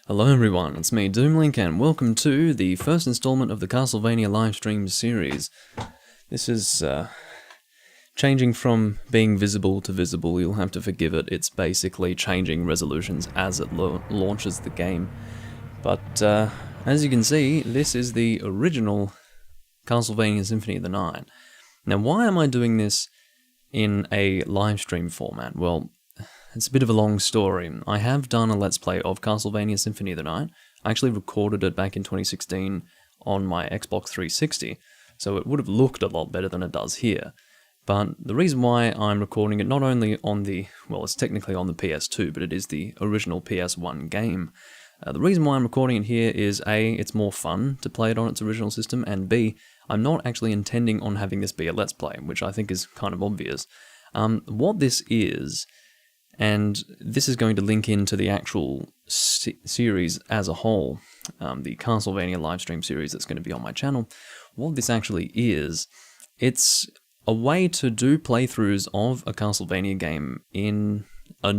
Hello everyone, it's me, Doomlink, and welcome to the first installment of the Castlevania livestream series. This is, changing from being visible to visible. You'll have to forgive it. It's basically changing resolutions as it launches the game. But, as you can see, this is the original Castlevania Symphony of the Night. Now, why am I doing this in a livestream format? Well, it's a bit of a long story. I have done a Let's Play of Castlevania Symphony of the Night. I actually recorded it back in 2016 on my Xbox 360, so it would have looked a lot better than it does here. But the reason why I'm recording it not only on the, well, it's technically on the PS2, but it is the original PS1 game. The reason why I'm recording it here is A, it's more fun to play it on its original system, and B, I'm not actually intending on having this be a Let's Play, which I think is kind of obvious. What this is, and this is going to link into the actual series as a whole, the Castlevania livestream series that's going to be on my channel. What this actually is, it's a way to do playthroughs of a Castlevania game in a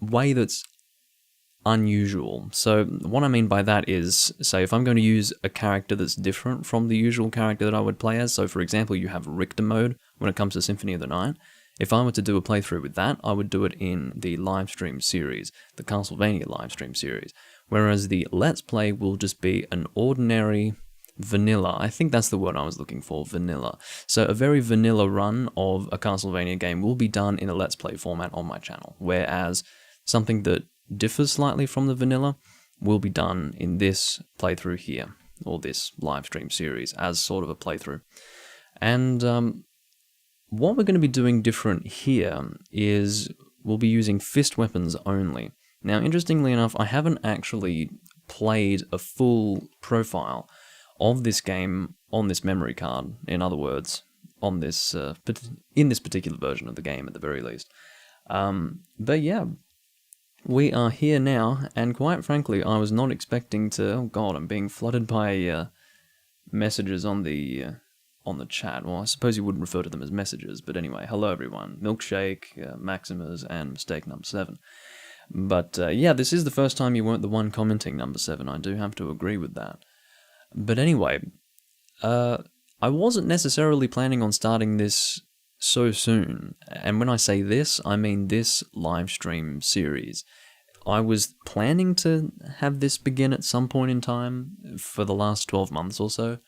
way that's unusual. So what I mean by that is, say if I'm going to use a character that's different from the usual character that I would play as, so for example you have Richter mode when it comes to Symphony of the Night. If I were to do a playthrough with that, I would do it in the livestream series, the Castlevania livestream series, whereas the Let's Play will just be an ordinary vanilla, I think that's the word I was looking for, vanilla. So a very vanilla run of a Castlevania game will be done in a Let's Play format on my channel, whereas something that differs slightly from the vanilla will be done in this playthrough here, or this livestream series, as sort of a playthrough. And what we're going to be doing different here is we'll be using fist weapons only. Now, interestingly enough, I haven't actually played a full profile of this game on this memory card, in other words, on this in this particular version of the game at the very least. But yeah, we are here now, and quite frankly, I was not expecting to... Oh god, I'm being flooded by messages on the chat. Well, I suppose you wouldn't refer to them as messages, but anyway, hello everyone. Milkshake, Maximus, and Mistake number 7. But yeah, this is the first time you weren't the one commenting number 7, I do have to agree with that. But anyway, I wasn't necessarily planning on starting this so soon, and when I say this, I mean this live stream series. I was planning to have this begin at some point in time for the last 12 months or so,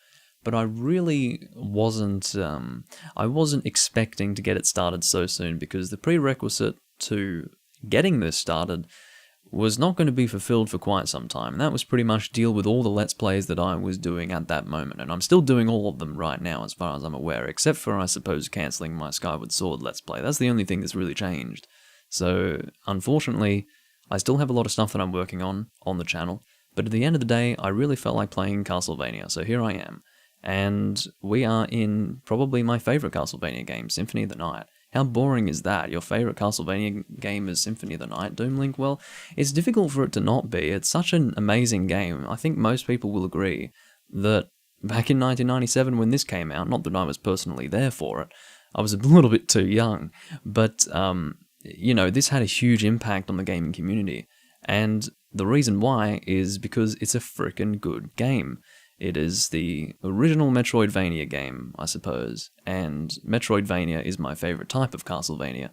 but I really wasn't, I wasn't expecting to get it started so soon, because the prerequisite to getting this started was not going to be fulfilled for quite some time. That was pretty much deal with all the Let's Plays that I was doing at that moment, and I'm still doing all of them right now as far as I'm aware, except for, I suppose, cancelling my Skyward Sword Let's Play. That's the only thing that's really changed. So, unfortunately, I still have a lot of stuff that I'm working on the channel, but at the end of the day, I really felt like playing Castlevania, so here I am. And we are in probably my favourite Castlevania game, Symphony of the Night. How boring is that? Your favourite Castlevania game is Symphony of the Night, Doomlink? Well, it's difficult for it to not be. It's such an amazing game. I think most people will agree that back in 1997 when this came out, not that I was personally there for it, I was a little bit too young, but, you know, this had a huge impact on the gaming community. And the reason why is because it's a frickin' good game. It is the original Metroidvania game, I suppose, and Metroidvania is my favourite type of Castlevania.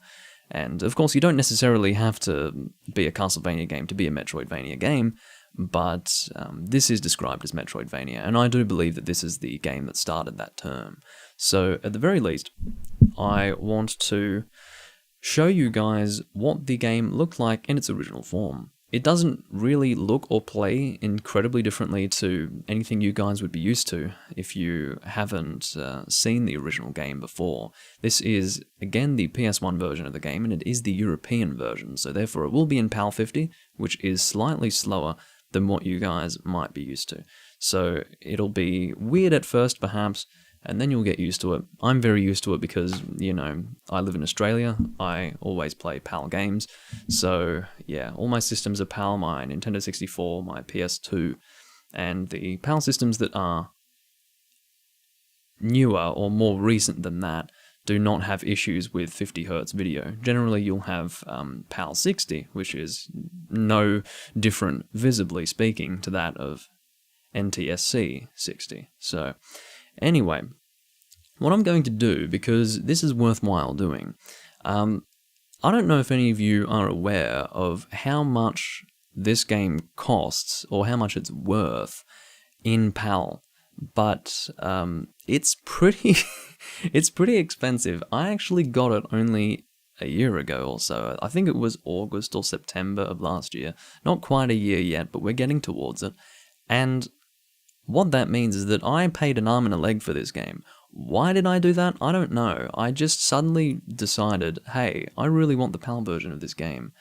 And of course, you don't necessarily have to be a Castlevania game to be a Metroidvania game, but this is described as Metroidvania, and I do believe that this is the game that started that term. So, at the very least, I want to show you guys what the game looked like in its original form. It doesn't really look or play incredibly differently to anything you guys would be used to if you haven't seen the original game before. This is, again, the PS1 version of the game, and it is the European version, so therefore it will be in PAL50, which is slightly slower than what you guys might be used to. So it'll be weird at first, perhaps, and then you'll get used to it. I'm very used to it because, you know, I live in Australia, I always play PAL games, so yeah, all my systems are PAL, my Nintendo 64, my PS2, and the PAL systems that are newer or more recent than that do not have issues with 50 Hz video. Generally, you'll have PAL50, which is no different, visibly speaking, to that of NTSC 60. So, anyway, what I'm going to do, because this is worthwhile doing, I don't know if any of you are aware of how much this game costs, or how much it's worth in PAL, but it's pretty it's pretty expensive. I actually got it only a year ago or so. I think it was August or September of last year. Not quite a year yet, but we're getting towards it. And what that means is that I paid an arm and a leg for this game. Why did I do that? I don't know. I just suddenly decided, hey, I really want the PAL version of this game.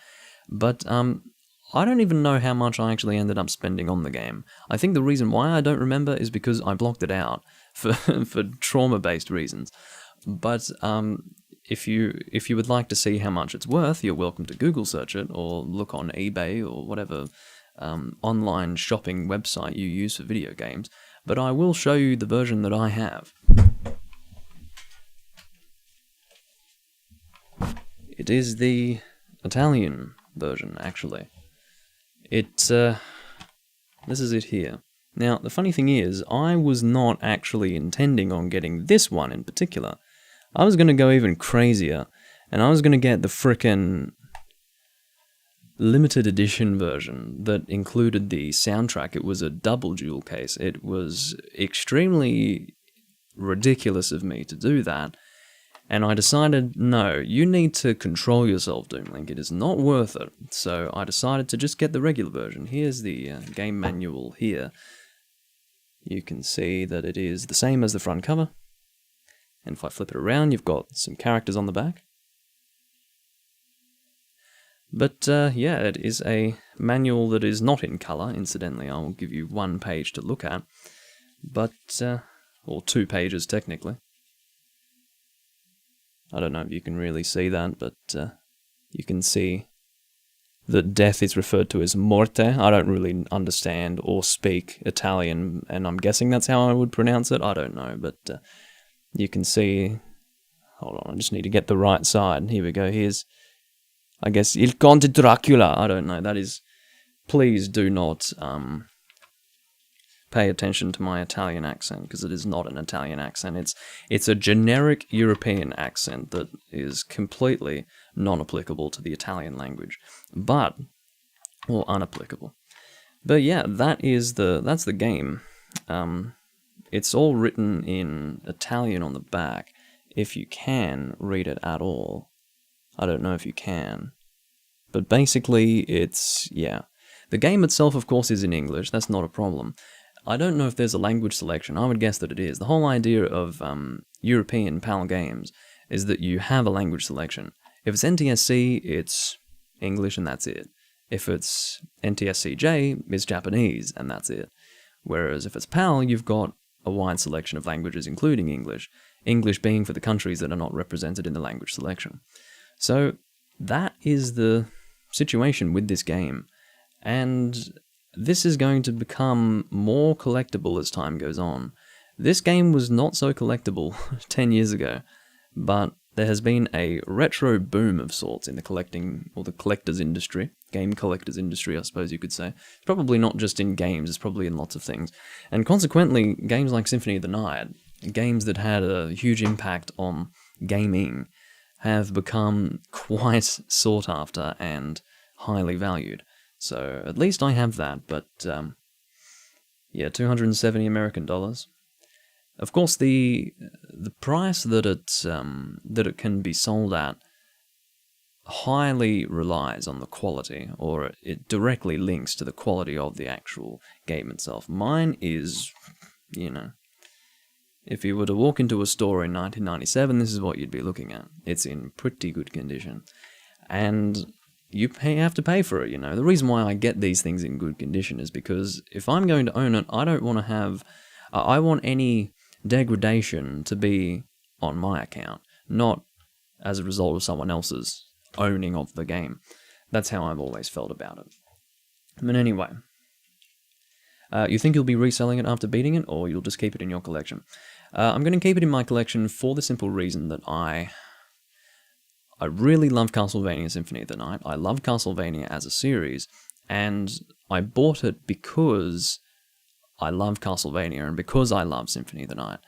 But I don't even know how much I actually ended up spending on the game. I think the reason why I don't remember is because I blocked it out for trauma-based reasons. But if you would like to see how much it's worth, you're welcome to Google search it or look on eBay or whatever online shopping website you use for video games. But I will show you the version that I have. It is the Italian version, actually. This is it here. Now, the funny thing is, I was not actually intending on getting this one in particular. I was going to go even crazier, and I was going to get the frickin' limited edition version that included the soundtrack. It was a double jewel case. It was extremely ridiculous of me to do that, and I decided, no, you need to control yourself, Doomlink. It is not worth it. So I decided to just get the regular version. Here's the game manual here. You can see that it is the same as the front cover. And if I flip it around, you've got some characters on the back. But yeah, it is a manual that is not in colour. Incidentally, I will give you one page to look at. But, or 2 pages technically. I don't know if you can really see that, but you can see that death is referred to as morte. I don't really understand or speak Italian, and I'm guessing that's how I would pronounce it. I don't know, but you can see... Hold on, I just need to get the right side. Here we go, here's... I guess Il Conte Dracula. I don't know, that is... Please do not pay attention to my Italian accent, because it is not an Italian accent. It's a generic European accent that is completely non-applicable to the Italian language, or unapplicable. But yeah, that's the game. It's all written in Italian on the back, if you can read it at all. I don't know if you can. But basically, yeah. The game itself, of course, is in English. That's not a problem. I don't know if there's a language selection. I would guess that it is. The whole idea of European PAL games is that you have a language selection. If it's NTSC, it's English and that's it. If it's NTSCJ, it's Japanese and that's it. Whereas if it's PAL, you've got a wide selection of languages, including English. English being for the countries that are not represented in the language selection. So that is the situation with this game. And this is going to become more collectible as time goes on. This game was not so collectible 10 years ago, but there has been a retro boom of sorts in the collecting, or the collector's industry, game collector's industry, I suppose you could say. It's probably not just in games, it's probably in lots of things. And consequently, games like Symphony of the Night, games that had a huge impact on gaming, have become quite sought after and highly valued. So at least I have that, but yeah, 270 American dollars. Of course, the price that it can be sold at highly relies on the quality, or it directly links to the quality of the actual game itself. Mine is, you know, if you were to walk into a store in 1997, this is what you'd be looking at. It's in pretty good condition, and you have to pay for it, you know. The reason why I get these things in good condition is because if I'm going to own it, I don't want to have... I want any degradation to be on my account, not as a result of someone else's owning of the game. That's how I've always felt about it. But anyway, you think you'll be reselling it after beating it, or you'll just keep it in your collection? I'm going to keep it in my collection for the simple reason that I really love Castlevania Symphony of the Night. I love Castlevania as a series, and I bought it because I love Castlevania and because I love Symphony of the Night.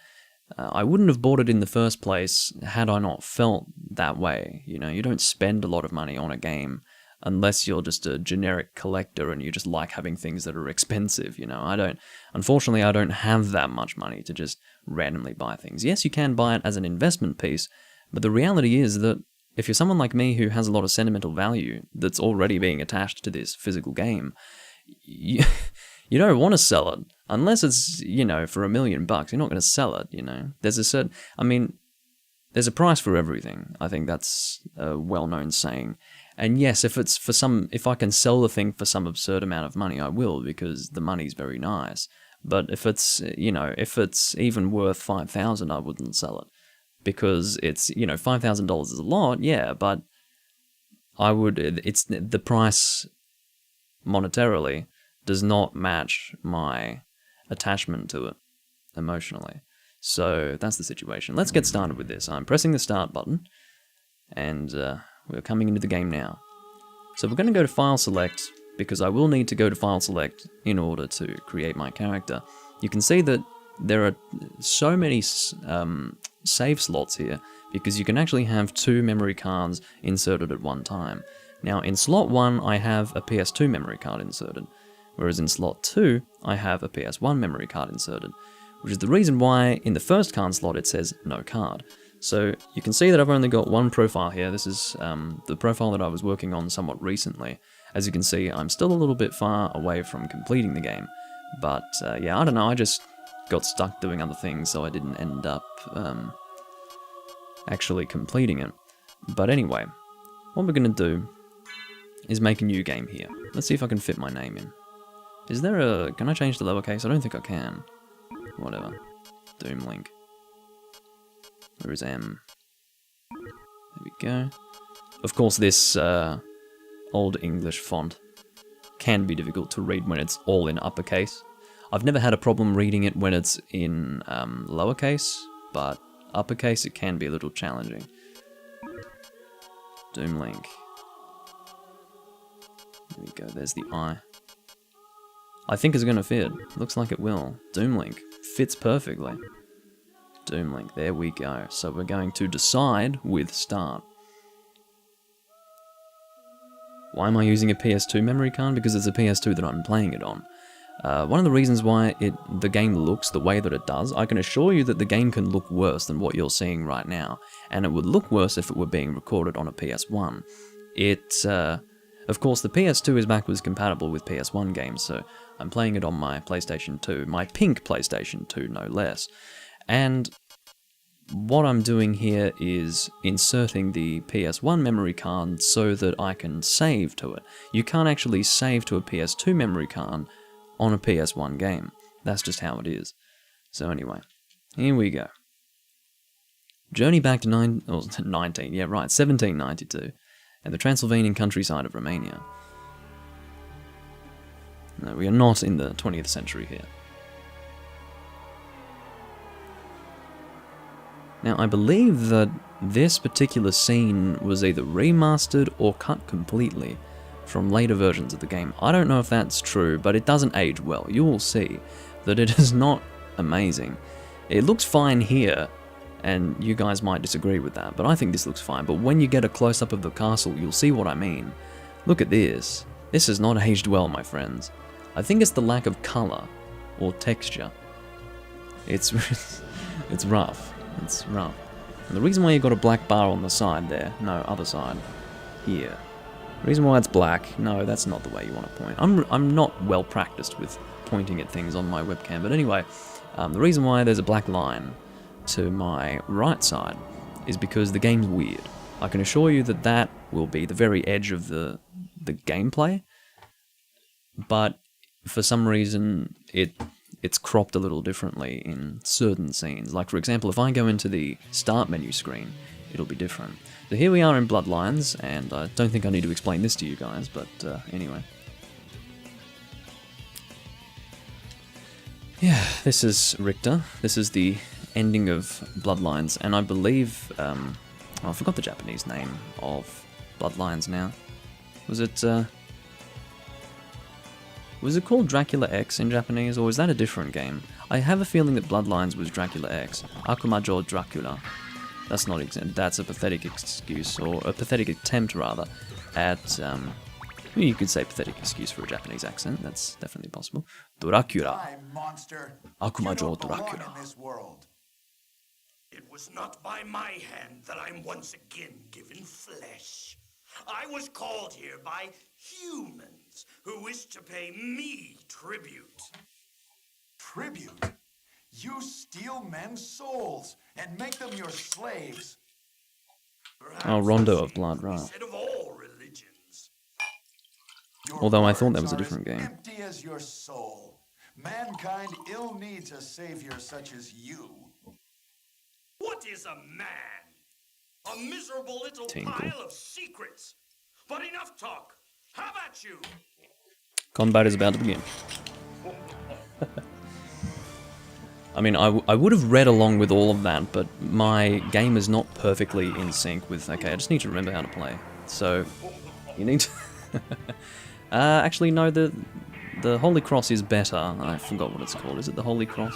I wouldn't have bought it in the first place had I not felt that way. You know, you don't spend a lot of money on a game unless you're just a generic collector and you just like having things that are expensive, you know. Unfortunately, I don't have that much money to just randomly buy things. Yes, you can buy it as an investment piece, but the reality is that if you're someone like me who has a lot of sentimental value that's already being attached to this physical game, you don't want to sell it. Unless it's, you know, for $1 million, you're not going to sell it, you know. There's a price for everything. I think that's a well-known saying. And yes, if I can sell the thing for some absurd amount of money, I will, because the money's very nice. But if it's even worth $5,000, I wouldn't sell it. Because it's, you know, $5,000 is a lot, yeah, but it's the price monetarily does not match my attachment to it emotionally. So that's the situation. Let's get started with this. I'm pressing the start button, and we're coming into the game now. So we're going to go to File Select, because I will need to go to File Select in order to create my character. You can see that there are so many save slots here, because you can actually have 2 memory cards inserted at one time. Now, in slot 1, I have a PS2 memory card inserted, whereas in slot 2, I have a PS1 memory card inserted, which is the reason why in the first card slot it says no card. So you can see that I've only got one profile here. This is the profile that I was working on somewhat recently. As you can see, I'm still a little bit far away from completing the game, but yeah, I don't know, I just got stuck doing other things, so I didn't end up actually completing it. But anyway, what we're going to do is make a new game here. Let's see if I can fit my name in. Can I change the lowercase? I don't think I can. Whatever. Doom Link. Where is M? There we go. Of course, this Old English font can be difficult to read when it's all in uppercase. I've never had a problem reading it when it's in lowercase, but uppercase it can be a little challenging. Doom Link. There we go, there's the I. I think it's going to fit. Looks like it will. Doom Link. Fits perfectly. Doom Link, there we go. So we're going to decide with start. Why am I using a PS2 memory card? Because it's a PS2 that I'm playing it on. One of the reasons why the game looks the way that it does, I can assure you that the game can look worse than what you're seeing right now, and it would look worse if it were being recorded on a PS1. Of course, the PS2 is backwards compatible with PS1 games, so I'm playing it on my PlayStation 2, my pink PlayStation 2 no less. And what I'm doing here is inserting the PS1 memory card so that I can save to it. You can't actually save to a PS2 memory card on a PS1 game. That's just how it is. So anyway, here we go. Journey back to 1792, and the Transylvanian countryside of Romania. No, we are not in the 20th century here. Now, I believe that this particular scene was either remastered or cut completely from later versions of the game. I don't know if that's true, but it doesn't age well. You will see that it is not amazing. It looks fine here, and you guys might disagree with that, but I think this looks fine. But when you get a close-up of the castle, you'll see what I mean. Look at this. This has not aged well, my friends. I think it's the lack of color or texture. It's rough. It's rough. And the reason why you've got a black bar on the side there, no, other side, here. The reason why it's black, no, that's not the way you want to point. I'm not well practiced with pointing at things on my webcam, but anyway, the reason why there's a black line to my right side is because the game's weird. I can assure you that that will be the very edge of the gameplay, but for some reason it's cropped a little differently in certain scenes. Like, for example, if I go into the start menu screen, it'll be different. So here we are in Bloodlines, and I don't think I need to explain this to you guys, but anyway. Yeah, this is Richter. This is the ending of Bloodlines, and I believe, oh, I forgot the Japanese name of Bloodlines now. Was it called Dracula X in Japanese, or is that a different game? I have a feeling that Bloodlines was Dracula X. Akumajo Dracula. That's not exempt. That's a pathetic excuse, or a pathetic attempt, rather, at, you could say pathetic excuse for a Japanese accent. That's definitely possible. Dracula. Akumajo Dracula. It was not by my hand that I'm once again given flesh. I was called here by humans who wish to pay me tribute. Tribute? You steal men's souls and make them your slaves. Oh, Rondo of Blood, right. Of all religions. Although I thought that was a different game. Empty as your soul. Mankind ill needs a savior such as you. What is a man? A miserable little Tinkle. pile of secrets. But enough talk. How about you? Combat is about to begin. I mean, I would have read along with all of that, but my game is not perfectly in sync with, okay, I just need to remember how to play. So, you need to... actually, no, the Holy Cross is better. I forgot what it's called. Is it the Holy Cross?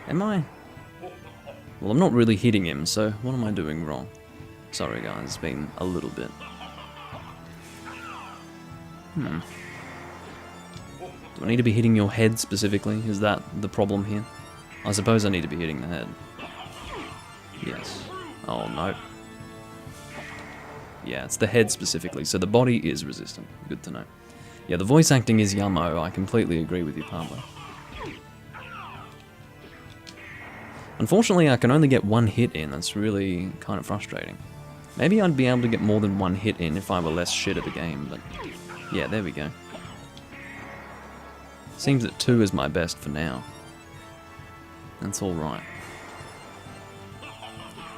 Am I? Well, I'm not really hitting him, so what am I doing wrong? Sorry, guys, it's been a little bit. Do I need to be hitting your head specifically? Is that the problem here? I suppose I need to be hitting the head. Yes. Oh, no. Yeah, it's the head specifically, so the body is resistant. Good to know. Yeah, the voice acting is yummo. I completely agree with you, Pablo. Unfortunately, I can only get one hit in. That's really kind of frustrating. Maybe I'd be able to get more than one hit in if I were less shit at the game, but... yeah, there we go. Seems that 2 is my best for now. That's alright.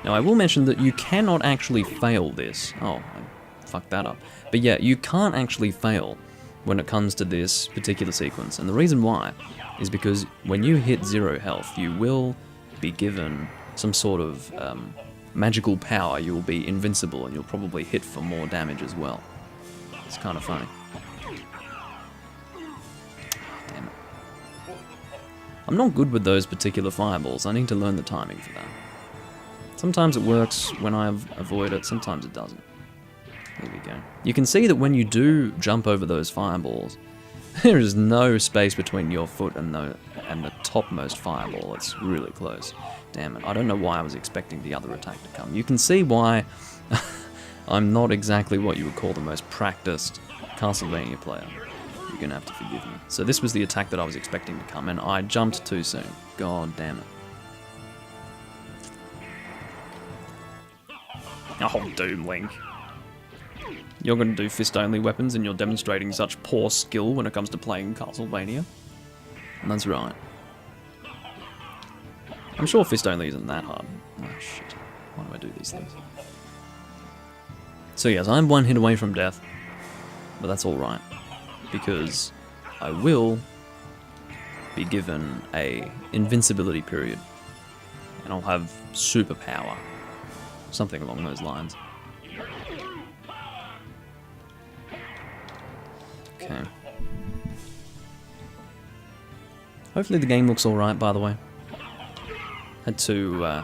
Now, I will mention that you cannot actually fail this. Oh, I fucked that up. But yeah, you can't actually fail when it comes to this particular sequence. And the reason why is because when you hit 0 health, you will be given some sort of magical power. You will be invincible and you'll probably hit for more damage as well. It's kind of funny. Damn it. I'm not good with those particular fireballs. I need to learn the timing for that. Sometimes it works when I avoid it, sometimes it doesn't. There we go. You can see that when you do jump over those fireballs, there is no space between your foot and the topmost fireball. It's really close. Damn it. I don't know why I was expecting the other attack to come. You can see why I'm not exactly what you would call the most practiced Castlevania player. You're gonna have to forgive me. So this was the attack that I was expecting to come, and I jumped too soon. God damn it. Oh, Doom Link. You're gonna do fist-only weapons and you're demonstrating such poor skill when it comes to playing Castlevania? And that's right. I'm sure fist-only isn't that hard. Oh, shit. Why do I do these things? So yes, I'm 1 hit away from death. But that's alright. Because I will be given a invincibility period. And I'll have superpower. Something along those lines. Okay. Hopefully the game looks alright, by the way. Had to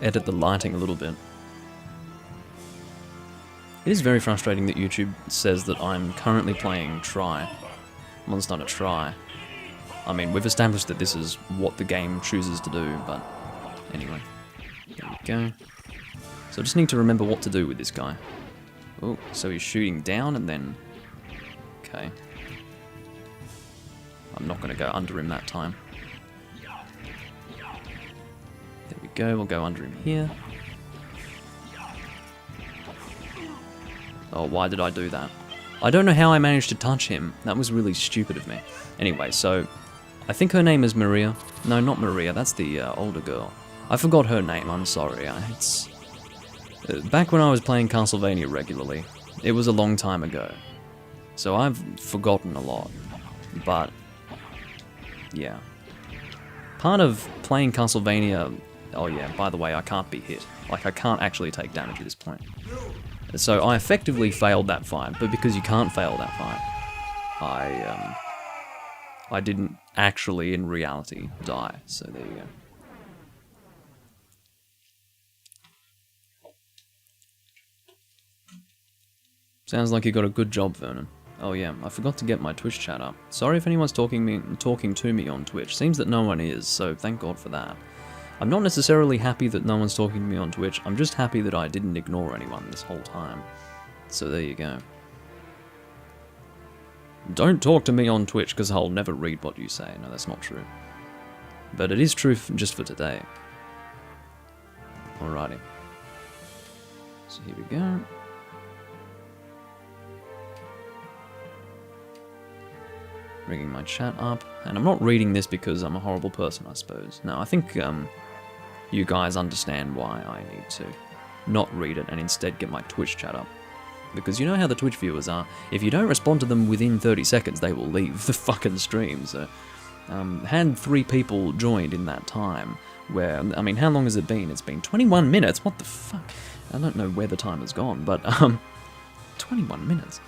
edit the lighting a little bit. It is very frustrating that YouTube says that I'm currently playing Try. Well, it's not a try. I mean, we've established that this is what the game chooses to do, but anyway. There we go. So I just need to remember what to do with this guy. Oh, so he's shooting down and then... okay. I'm not going to go under him that time. There we go, we'll go under him here. Oh, why did I do that? I don't know how I managed to touch him. That was really stupid of me. Anyway, so... I think her name is Maria. No, not Maria, that's the older girl. I forgot her name, I'm sorry. It's... back when I was playing Castlevania regularly, it was a long time ago. So I've forgotten a lot. But... yeah. part of playing Castlevania... Oh yeah, by the way, I can't be hit. Like, I can't actually take damage at this point. So I effectively failed that fight, but because you can't fail that fight, I didn't actually, in reality, die. So there you go. Sounds like you got a good job, Vernon. Oh yeah, I forgot to get my Twitch chat up. Sorry if anyone's talking to me on Twitch. Seems that no one is, so thank God for that. I'm not necessarily happy that no one's talking to me on Twitch, I'm just happy that I didn't ignore anyone this whole time. So there you go. Don't talk to me on Twitch, because I'll never read what you say. No, that's not true. But it is true just for today. Alrighty. So here we go. Bringing my chat up, and I'm not reading this because I'm a horrible person, I suppose. No, I think you guys understand why I need to not read it and instead get my Twitch chat up. Because you know how the Twitch viewers are, if you don't respond to them within 30 seconds, they will leave the fucking stream, so... had 3 people joined in that time, where, I mean, how long has it been? It's been 21 minutes, what the fuck? I don't know where the time has gone, but, 21 minutes.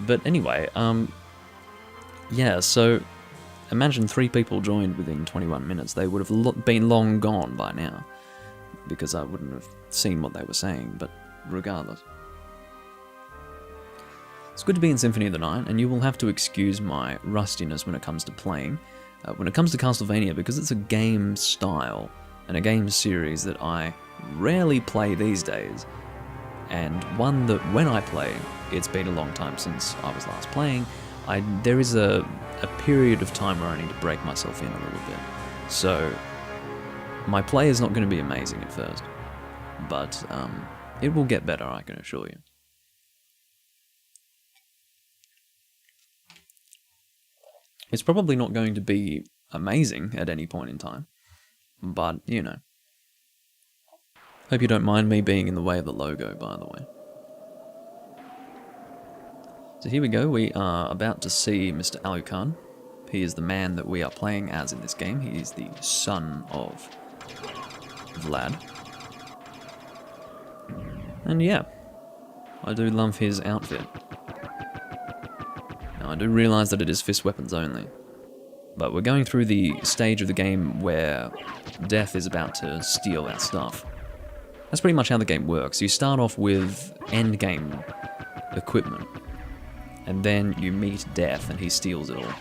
But anyway, yeah, so imagine 3 people joined within 21 minutes. They would have been long gone by now, because I wouldn't have seen what they were saying, but regardless. It's good to be in Symphony of the Night, and you will have to excuse my rustiness when it comes to playing. When it comes to Castlevania, because it's a game style, and a game series that I rarely play these days, and one that when I play, it's been a long time since I was last playing, there is a period of time where I need to break myself in a little bit. So, my play is not going to be amazing at first, but it will get better, I can assure you. It's probably not going to be amazing at any point in time, but, you know. Hope you don't mind me being in the way of the logo, by the way. So here we go, we are about to see Mr. Alucard. He is the man that we are playing as in this game. He is the son of Vlad. And yeah, I do love his outfit. Now, I do realise that it is fist weapons only, but we're going through the stage of the game where Death is about to steal our stuff. That's pretty much how the game works. You start off with endgame equipment, and then you meet Death and he steals it all.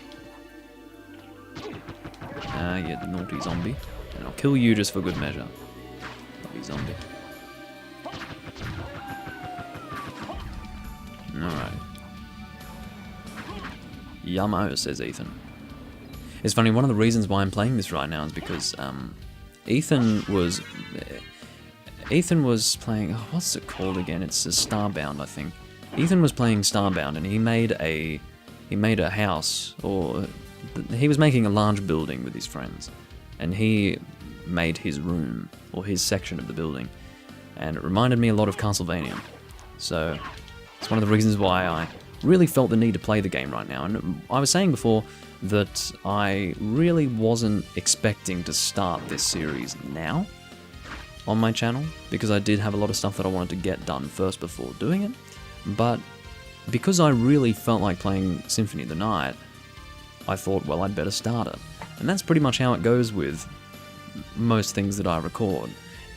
You naughty zombie. And I'll kill you just for good measure. Naughty zombie. Alright. Yummo, says Ethan. It's funny, one of the reasons why I'm playing this right now is because Ethan was playing, oh, what's it called again? It's a Starbound, I think. Ethan was playing Starbound, and he made a house, or he was making a large building with his friends, and he made his room, or his section of the building, and it reminded me a lot of Castlevania. So it's one of the reasons why I really felt the need to play the game right now. And I was saying before that I really wasn't expecting to start this series now on my channel, because I did have a lot of stuff that I wanted to get done first before doing it. But because I really felt like playing Symphony of the Night, I thought, well, I'd better start it. And that's pretty much how it goes with most things that I record.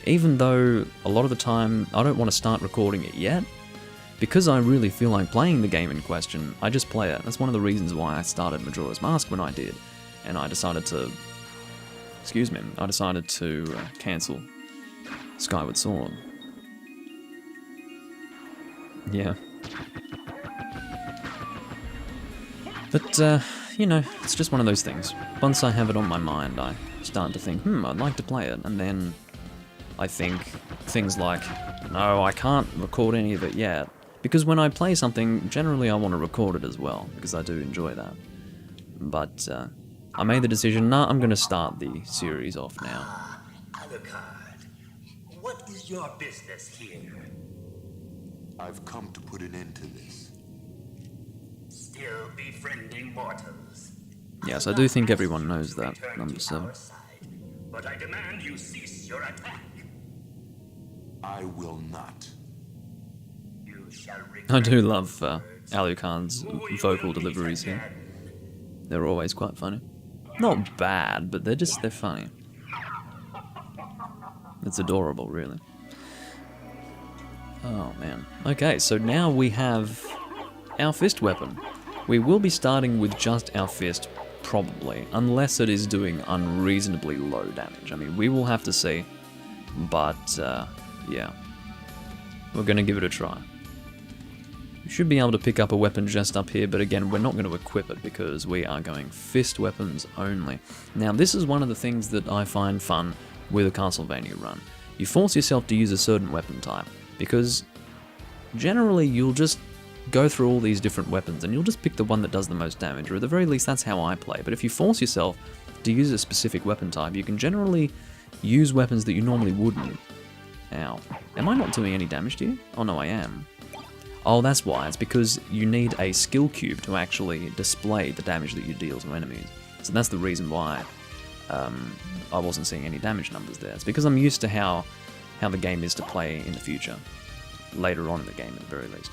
Even though a lot of the time I don't want to start recording it yet, because I really feel like playing the game in question, I just play it. That's one of the reasons why I started Majora's Mask when I did. And I decided to... cancel Skyward Sword. Yeah. But, you know, it's just one of those things. Once I have it on my mind, I start to think, I'd like to play it. And then I think things like, no, I can't record any of it yet. Because when I play something, generally I want to record it as well, because I do enjoy that. But I made the decision, nah, I'm going to start the series off now. Alucard, what is your business here? I've come to put an end to this. Still befriending mortals. Yes, I do think everyone knows that, number 7. but I demand you cease your attack. I will not. You shall I do love Alucard's vocal deliveries here. They're always quite funny. Not bad, but they're funny. It's adorable, really. Oh man. Okay, so now we have our fist weapon. We will be starting with just our fist, probably, unless it is doing unreasonably low damage. I mean, we will have to see, but yeah. We're gonna give it a try. We should be able to pick up a weapon just up here, but again, we're not going to equip it because we are going fist weapons only. Now, this is one of the things that I find fun with a Castlevania run. You force yourself to use a certain weapon type, because generally you'll just go through all these different weapons and you'll just pick the one that does the most damage, or at the very least that's how I play. But if you force yourself to use a specific weapon type, you can generally use weapons that you normally wouldn't. Ow. Am I not doing any damage to you? Oh no, I am. Oh, that's why. It's because you need a skill cube to actually display the damage that you deal to enemies. So that's the reason why I wasn't seeing any damage numbers there. It's because I'm used to how the game is to play in the future. Later on in the game, at the very least.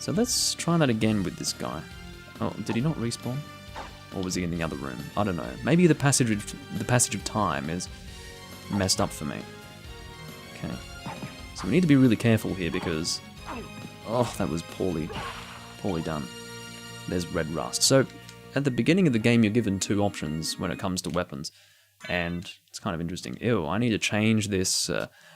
So let's try that again with this guy. Oh, did he not respawn? Or was he in the other room? I don't know. Maybe the passage of time is messed up for me. Okay. So we need to be really careful here because... Oh, that was poorly done. There's red rust. So, at the beginning of the game, you're given two options when it comes to weapons, and it's kind of interesting. Ew, I need to change this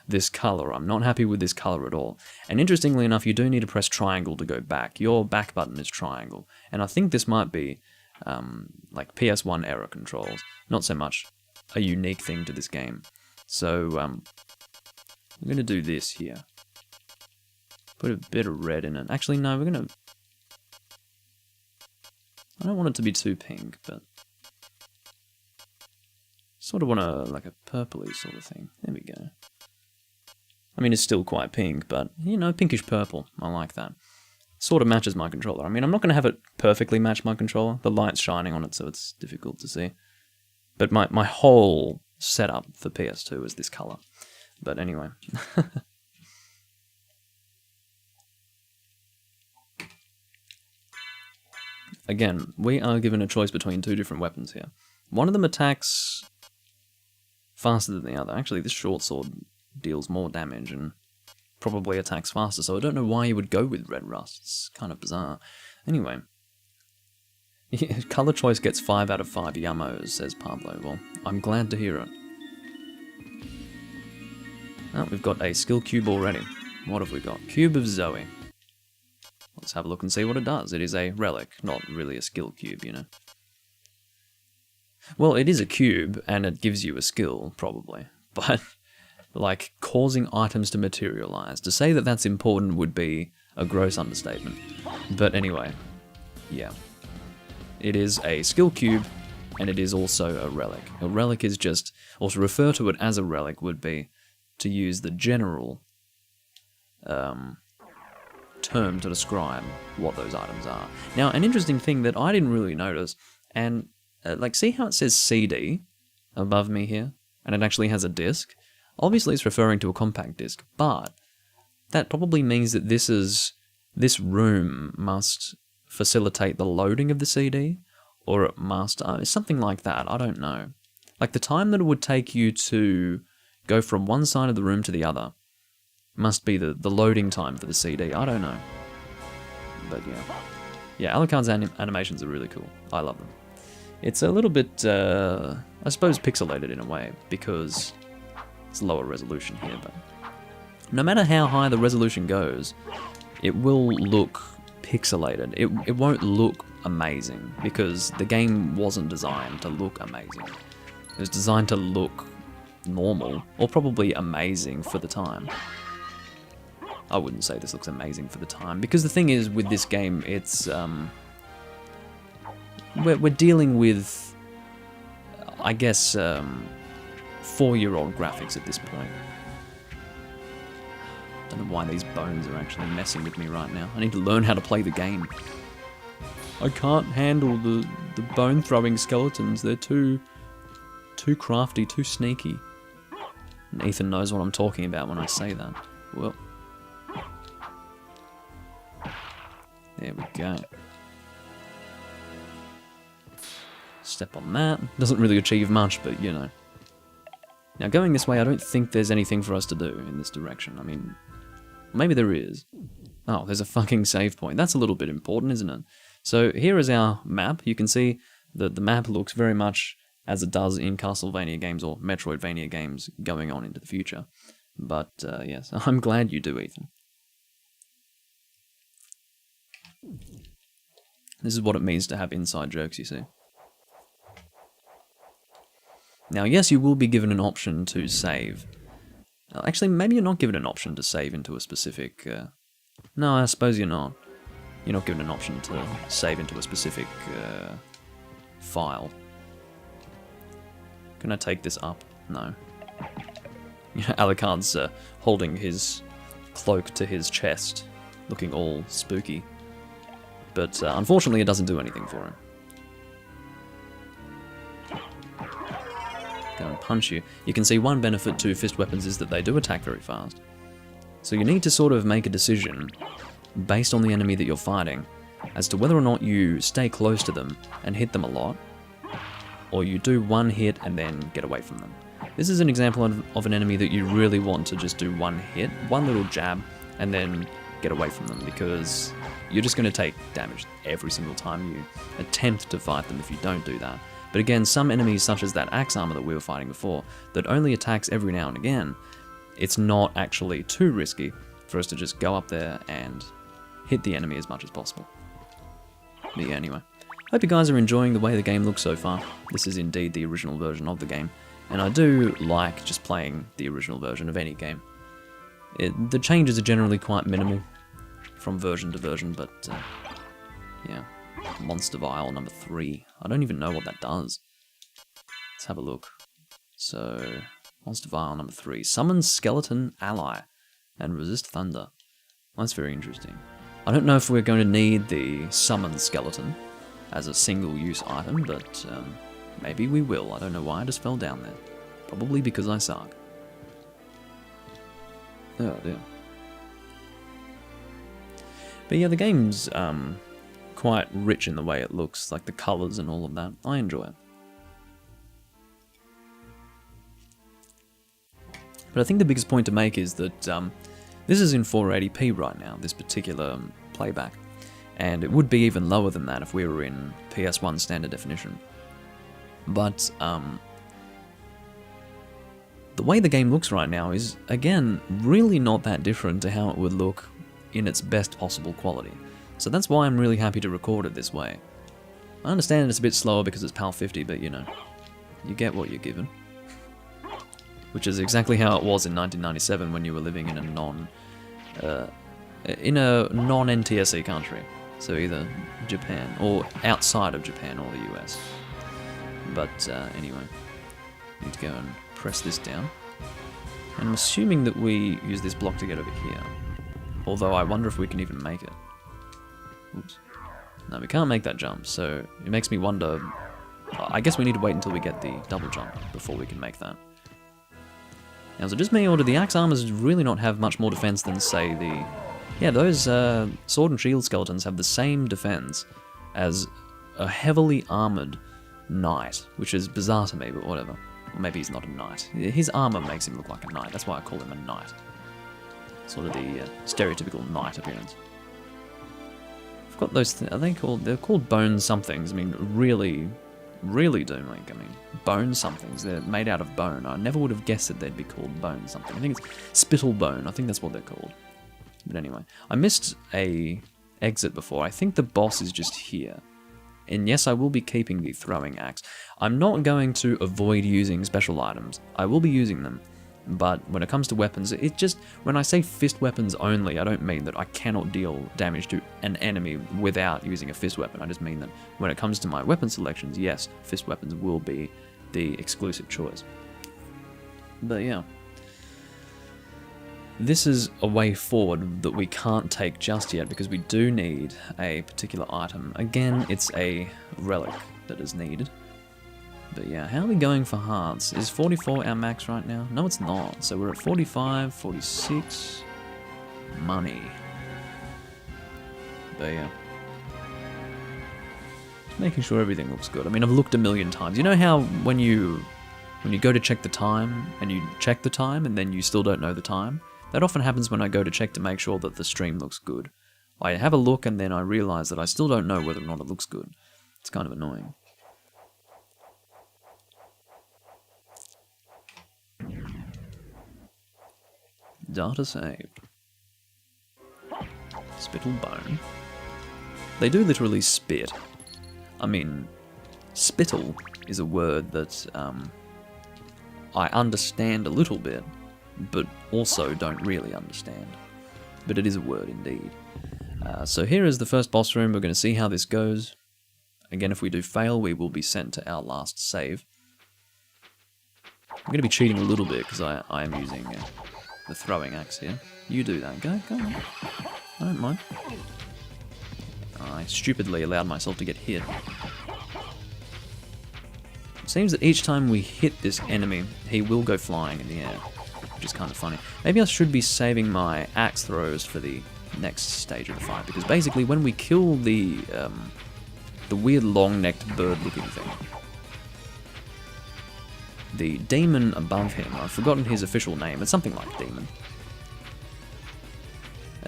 this color. I'm not happy with this color at all. And interestingly enough, you do need to press triangle to go back. Your back button is triangle, and I think this might be like PS1 error controls, not so much a unique thing to this game. So, I'm going to do this here. Put a bit of red in it. Actually, no, we're going to... I don't want it to be too pink, but... Sort of want a, like a purpley sort of thing. There we go. I mean, it's still quite pink, but, you know, pinkish purple. I like that. Sort of matches my controller. I mean, I'm not going to have it perfectly match my controller. The light's shining on it, so it's difficult to see. But my whole setup for PS2 is this color. But anyway... Again, we are given a choice between two different weapons here. One of them attacks faster than the other. Actually, this short sword deals more damage and probably attacks faster, so I don't know why you would go with red rust. It's kind of bizarre. Anyway. Color choice gets 5 out of 5 yummos, says Pablo. Well, I'm glad to hear it. Oh, we've got a skill cube already. What have we got? Cube of Zoe. Let's have a look and see what it does. It is a relic, not really a skill cube, you know. Well, it is a cube, and it gives you a skill, probably. But, like, causing items to materialize. To say that that's important would be a gross understatement. But anyway, yeah. It is a skill cube, and it is also a relic. A relic is just, or to refer to it as a relic would be to use the general term to describe what those items are. Now, an interesting thing that I didn't really notice, and like, see how it says CD above me here, and it actually has a disc? Obviously, it's referring to a compact disc, but that probably means that this room must facilitate the loading of the CD, or it must something like that. I don't know. Like the time that it would take you to go from one side of the room to the other must be the loading time for the CD. I don't know. But yeah. Yeah, Alucard's animations are really cool. I love them. It's a little bit, I suppose, pixelated in a way, because it's lower resolution here, but no matter how high the resolution goes, it will look pixelated. It won't look amazing, because the game wasn't designed to look amazing. It was designed to look normal, or probably amazing for the time. I wouldn't say this looks amazing for the time, because the thing is, with this game, it's, we're dealing with, I guess, 4-year-old graphics at this point. Don't know why these bones are actually messing with me right now. I need to learn how to play the game. I can't handle the bone-throwing skeletons. They're too too crafty, too sneaky. And Ethan knows what I'm talking about when I say that. Well, there we go. Step on that. Doesn't really achieve much, but you know. Now going this way, I don't think there's anything for us to do in this direction. I mean, maybe there is. Oh, there's a fucking save point. That's a little bit important, isn't it? So here is our map. You can see that the map looks very much as it does in Castlevania games or Metroidvania games going on into the future. But yes, I'm glad you do, Ethan. This is what it means to have inside jokes, you see. Now, yes, you will be given an option to save. Actually, maybe you're not given an option to save into a specific... No, I suppose you're not. You're not given an option to save into a specific file. Can I take this up? No. Alucard's holding his cloak to his chest, looking all spooky. But unfortunately, it doesn't do anything for him. Go and punch you. You can see one benefit to fist weapons is that they do attack very fast. So you need to sort of make a decision, based on the enemy that you're fighting, as to whether or not you stay close to them and hit them a lot, or you do one hit and then get away from them. This is an example of an enemy that you really want to just do one hit, one little jab, and then get away from them, because you're just going to take damage every single time you attempt to fight them if you don't do that. But again, some enemies such as that axe armor that we were fighting before, that only attacks every now and again, it's not actually too risky for us to just go up there and hit the enemy as much as possible. But yeah, anyway. Hope you guys are enjoying the way the game looks so far. This is indeed the original version of the game, and I do like just playing the original version of any game. The changes are generally quite minimal from version to version, but yeah. Monster Vial number 3. I don't even know what that does. Let's have a look. So, Monster Vial number 3. Summon Skeleton Ally and resist Thunder. That's very interesting. I don't know if we're going to need the Summon Skeleton as a single-use item, but maybe we will. I don't know why I just fell down there. Probably because I suck. Oh dear. But yeah, the game's quite rich in the way it looks, like the colours and all of that. I enjoy it. But I think the biggest point to make is that this is in 480p right now, this particular playback. And it would be even lower than that if we were in PS1 standard definition. But the way the game looks right now is, again, really not that different to how it would look in its best possible quality. So that's why I'm really happy to record it this way. I understand it's a bit slower because it's PAL50, but you know, you get what you're given. Which is exactly how it was in 1997 when you were living in a non-NTSC country. So either Japan, or outside of Japan, or the US. But anyway, need to go and press this down. And I'm assuming that we use this block to get over here. Although I wonder if we can even make it. Oops. No, we can't make that jump, so it makes me wonder... I guess we need to wait until we get the double jump before we can make that. Now, is it just me, or do the axe armors really not have much more defense than, say, the... Yeah, those sword and shield skeletons have the same defense as a heavily armored knight, which is bizarre to me, but whatever. Or maybe he's not a knight. His armor makes him look like a knight, that's why I call him a knight. Sort of the stereotypical knight appearance. I've got those, are they called, they're called bone somethings. I mean, really doom-link. I mean, bone somethings, they're made out of bone. I never would have guessed that they'd be called bone something. I think it's spittle bone, I think that's what they're called. But anyway, I missed a exit before. I think the boss is just here. And yes, I will be keeping the throwing axe. I'm not going to avoid using special items. I will be using them. But when it comes to weapons, it just, when I say fist weapons only, I don't mean that I cannot deal damage to an enemy without using a fist weapon. I just mean that when it comes to my weapon selections, yes, fist weapons will be the exclusive choice. But yeah. This is a way forward that we can't take just yet because we do need a particular item. Again, it's a relic that is needed. But yeah, how are we going for hearts? Is 44 our max right now? No, it's not. So we're at 45, 46. Money. But yeah. Just making sure everything looks good. I mean, I've looked a million times. You know how when you go to check the time, and you check the time, and then you still don't know the time? That often happens when I go to check to make sure that the stream looks good. I have a look, and then I realize that I still don't know whether or not it looks good. It's kind of annoying. Data saved. Spittle bone. They do literally spit. I mean, spittle is a word that I understand a little bit, but also don't really understand. But it is a word indeed. So here is the first boss room. We're going to see how this goes. Again, if we do fail, we will be sent to our last save. I'm going to be cheating a little bit because I am using the throwing axe here. You do that. Go on. I don't mind. I stupidly allowed myself to get hit. It seems that each time we hit this enemy, he will go flying in the air, which is kind of funny. Maybe I should be saving my axe throws for the next stage of the fight, because basically when we kill the weird long-necked bird-looking thing, the demon above him, I've forgotten his official name, it's something like demon.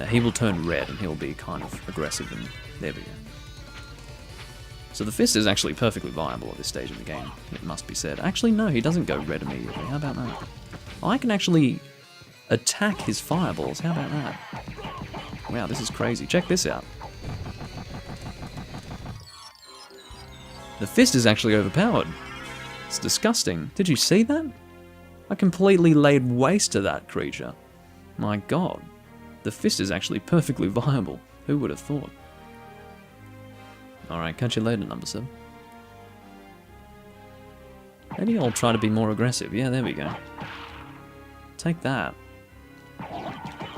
He will turn red and he'll be kind of aggressive, and there we go. So the fist is actually perfectly viable at this stage in the game, it must be said. Actually no, he doesn't go red immediately, how about that? I can actually attack his fireballs, how about that? Wow, this is crazy, check this out. The fist is actually overpowered. It's disgusting. Did you see that? I completely laid waste to that creature. My god. The fist is actually perfectly viable. Who would have thought? Alright, catch you later, number 7. Maybe I'll try to be more aggressive. Yeah, there we go. Take that.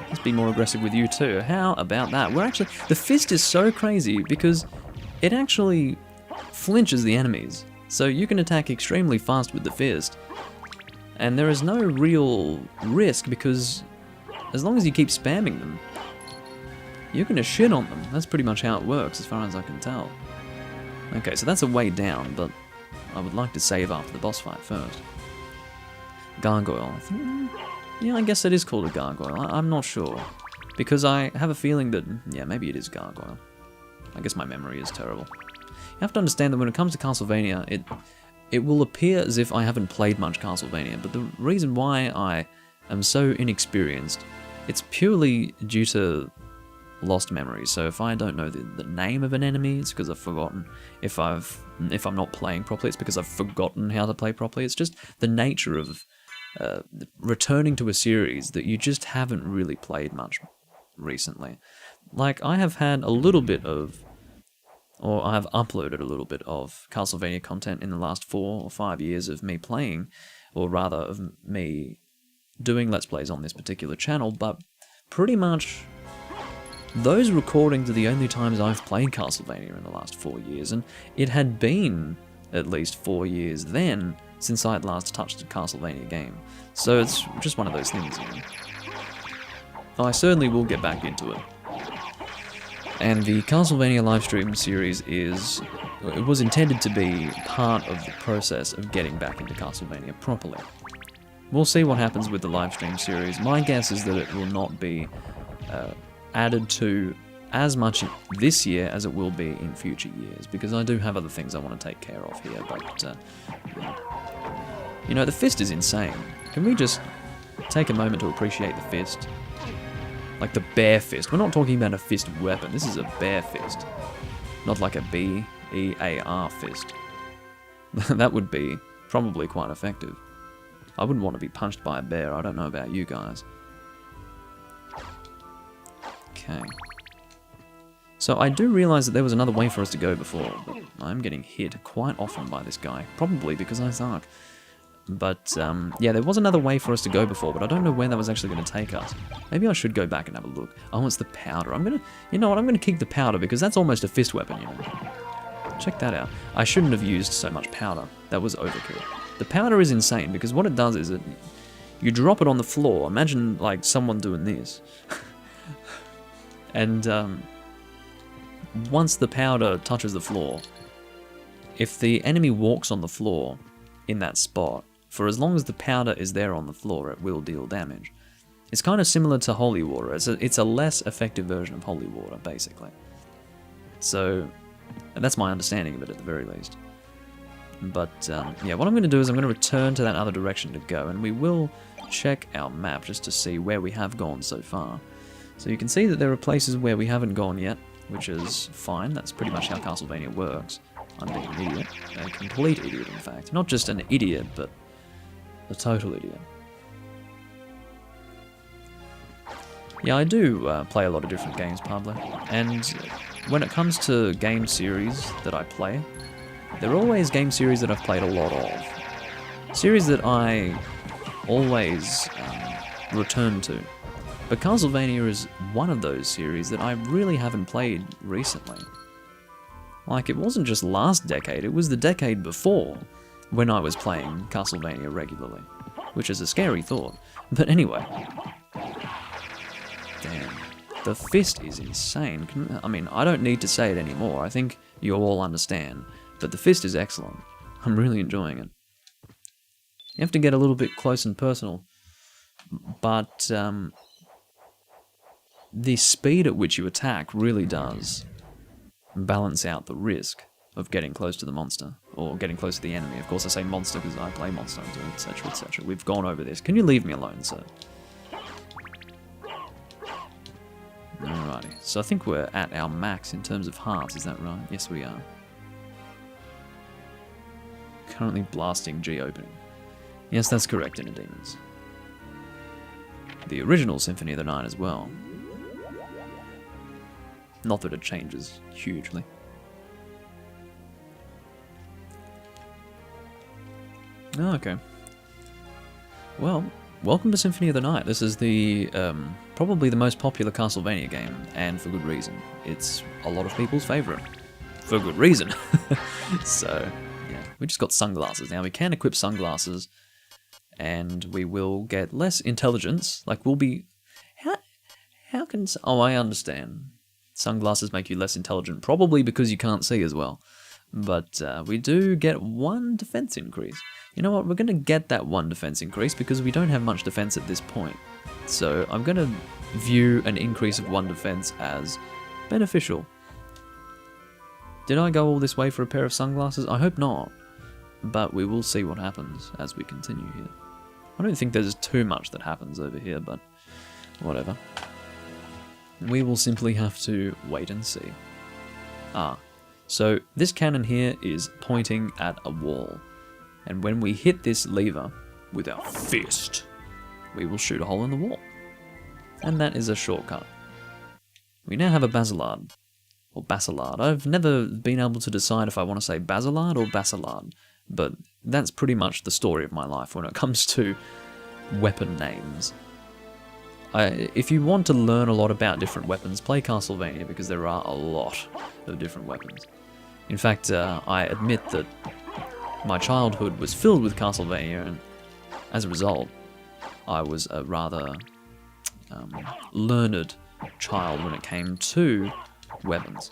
Let's be more aggressive with you too. How about that? We're actually... The fist is so crazy because it actually flinches the enemies. So you can attack extremely fast with the fist. And there is no real risk because as long as you keep spamming them, you're going to shit on them. That's pretty much how it works as far as I can tell. Okay, so that's a way down, but I would like to save after the boss fight first. Gargoyle. Yeah, I guess it is called a gargoyle. I'm not sure. Because I have a feeling that, yeah, maybe it is gargoyle. I guess my memory is terrible. You have to understand that when it comes to Castlevania, it will appear as if I haven't played much Castlevania, but the reason why I am so inexperienced, it's purely due to lost memories. So if I don't know the name of an enemy, it's because I've forgotten. If I'm not playing properly, it's because I've forgotten how to play properly. It's just the nature of returning to a series that you just haven't really played much recently. Like, I have had a little bit of, or I have uploaded a little bit of Castlevania content in the last 4 or 5 years of me playing, or rather of me doing Let's Plays on this particular channel, but pretty much those recordings are the only times I've played Castlevania in the last 4 years, and it had been at least 4 years then since I had last touched a Castlevania game. So it's just one of those things, you know. I certainly will get back into it. And the Castlevania livestream series was intended to be part of the process of getting back into Castlevania properly. We'll see what happens with the livestream series. My guess is that it will not be added to as much this year as it will be in future years, because I do have other things I want to take care of here, but you know, the fist is insane. Can we just take a moment to appreciate the fist? Like the bare fist. We're not talking about a fist weapon. This is a bare fist. Not like a B-E-A-R fist. That would be probably quite effective. I wouldn't want to be punched by a bear. I don't know about you guys. Okay. So I do realize that there was another way for us to go before, but I'm getting hit quite often by this guy. Probably because I suck. But, yeah, there was another way for us to go before, but I don't know where that was actually going to take us. Maybe I should go back and have a look. Oh, it's the powder. You know what, I'm going to keep the powder, because that's almost a fist weapon, you know. check that out. I shouldn't have used so much powder. That was overkill. The powder is insane because what it does is you drop it on the floor. Imagine like someone doing this. And once the powder touches the floor, if the enemy walks on the floor in that spot, for as long as the powder is there on the floor, it will deal damage. It's kind of similar to holy water. It's a less effective version of holy water, basically. So, that's my understanding of it at the very least. But, yeah, what I'm going to do is I'm going to return to that other direction to go, and we will check our map just to see where we have gone so far. So you can see that there are places where we haven't gone yet, which is fine. That's pretty much how Castlevania works. I'm being an idiot. A complete idiot, in fact. Not just an idiot, but a total idiot. Yeah, I do play a lot of different games, Pablo. And when it comes to game series that I play, they're always game series that I've played a lot of. Series that I always return to. But Castlevania is one of those series that I really haven't played recently. Like, it wasn't just last decade, it was the decade before when I was playing Castlevania regularly. Which is a scary thought. But anyway. Damn. The fist is insane. I mean, I don't need to say it anymore. I think you all understand. But the fist is excellent. I'm really enjoying it. You have to get a little bit close and personal. But, the speed at which you attack really does balance out the risk of getting close to the monster, or getting close to the enemy. Of course I say monster because I play Monster Hunter, etc, etc. We've gone over this. Can you leave me alone, sir? Alrighty, so I think we're at our max in terms of hearts, is that right? Yes, we are. Currently blasting G opening. Yes, that's correct, Inner Demons. The original Symphony of the Night as well. Not that it changes hugely. Oh, okay. Well, welcome to Symphony of the Night. This is the probably the most popular Castlevania game, and for good reason. It's a lot of people's favourite. For good reason. So, yeah. We just got sunglasses now. We can equip sunglasses, and we will get less intelligence. Like, we'll be... How can... Oh, I understand. Sunglasses make you less intelligent, probably because you can't see as well. But we do get 1 defense increase. You know what, we're going to get that 1 defense increase because we don't have much defense at this point. So I'm going to view an increase of 1 defense as beneficial. Did I go all this way for a pair of sunglasses? I hope not. But we will see what happens as we continue here. I don't think there's too much that happens over here, but whatever. We will simply have to wait and see. So this cannon here is pointing at a wall. And when we hit this lever with our fist, we will shoot a hole in the wall. And that is a shortcut. We now have a Basilard. Or Basilard. I've never been able to decide if I want to say Basilard or Basilard. But that's pretty much the story of my life when it comes to weapon names. If you want to learn a lot about different weapons, play Castlevania because there are a lot of different weapons. In fact, I admit that my childhood was filled with Castlevania, and as a result, I was a rather learned child when it came to weapons.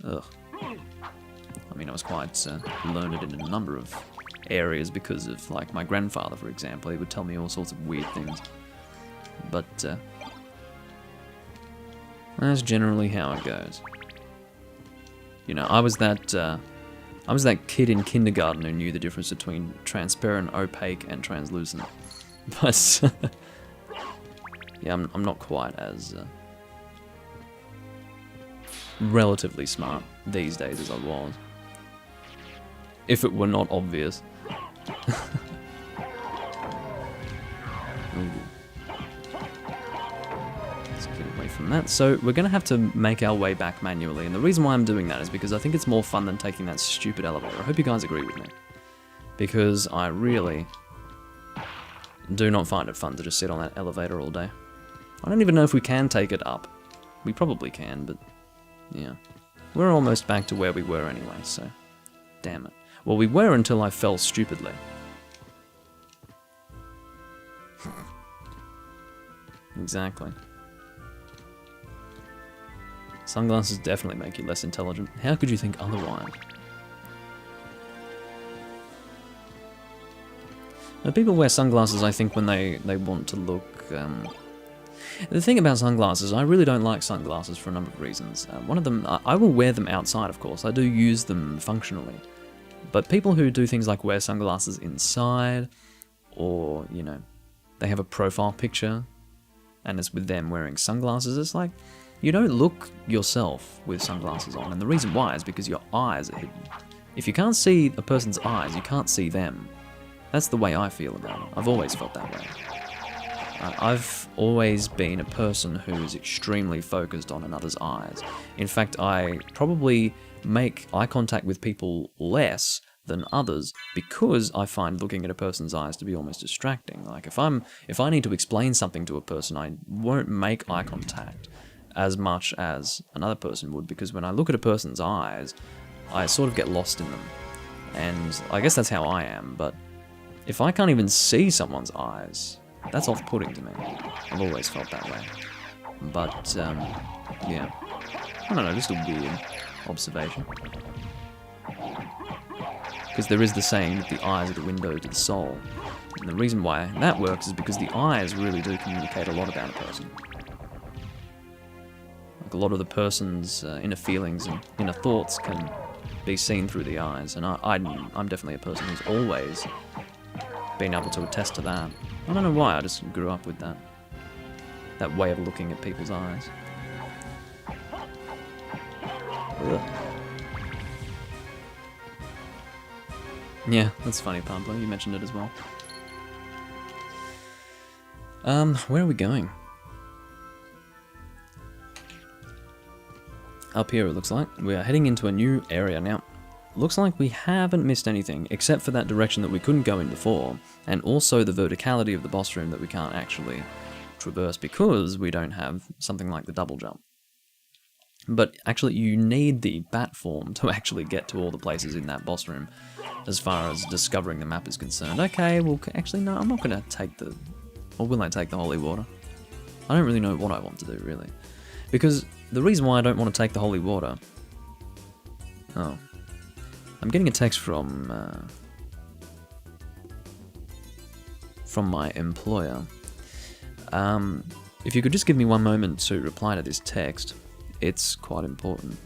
Ugh. I mean, I was quite learned in a number of areas because of, like, my grandfather, for example. He would tell me all sorts of weird things. But that's generally how it goes. You know, I was that kid in kindergarten who knew the difference between transparent, opaque, and translucent. But yeah, I'm not quite as relatively smart these days as I was. If it were not obvious. Ooh. From that. So we're going to have to make our way back manually, and the reason why I'm doing that is because I think it's more fun than taking that stupid elevator. I hope you guys agree with me, because I really do not find it fun to just sit on that elevator all day. I don't even know if we can take it up. We probably can, but yeah. We're almost back to where we were anyway, so... Damn it. Well, we were until I fell stupidly. Exactly. Sunglasses definitely make you less intelligent. How could you think otherwise? Now, people wear sunglasses, I think, when they want to look... The thing about sunglasses, I really don't like sunglasses for a number of reasons. One of them, I will wear them outside, of course. I do use them functionally. But people who do things like wear sunglasses inside, or, you know, they have a profile picture, and it's with them wearing sunglasses, it's like, you don't look yourself with sunglasses on. And the reason why is because your eyes are hidden. If you can't see a person's eyes, you can't see them. That's the way I feel about it. I've always felt that way. I've always been a person who is extremely focused on another's eyes. In fact, I probably make eye contact with people less than others because I find looking at a person's eyes to be almost distracting. Like if I need to explain something to a person, I won't make eye contact as much as another person would, because when I look at a person's eyes, I sort of get lost in them. And I guess that's how I am, but if I can't even see someone's eyes, that's off-putting to me. I've always felt that way. But, yeah. I don't know, just a weird observation. Because there is the saying that the eyes are the window to the soul. And the reason why that works is because the eyes really do communicate a lot about a person. Like a lot of the person's inner feelings and inner thoughts can be seen through the eyes. And I'm definitely a person who's always been able to attest to that. I don't know why, I just grew up with that way of looking at people's eyes. Ugh. Yeah, that's funny, Pablo, you mentioned it as well. Where are we going? Up here, it looks like. We are heading into a new area now. Looks like we haven't missed anything, except for that direction that we couldn't go in before, and also the verticality of the boss room that we can't actually traverse because we don't have something like the double jump. But actually, you need the bat form to actually get to all the places in that boss room, as far as discovering the map is concerned. Okay, well, actually, no, I'm not going to take the... Or will I take the holy water? I don't really know what I want to do, really. Because the reason why I don't want to take the holy water... Oh. I'm getting a text from my employer. If you could just give me one moment to reply to this text, it's quite important.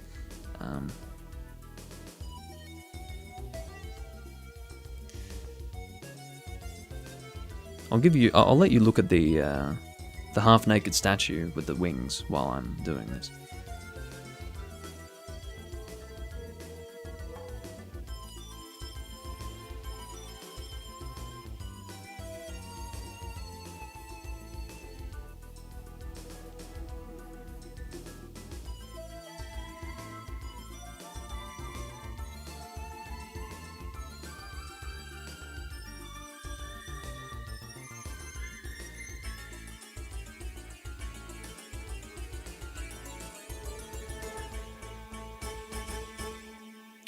I'll let you look at the half-naked statue with the wings while I'm doing this.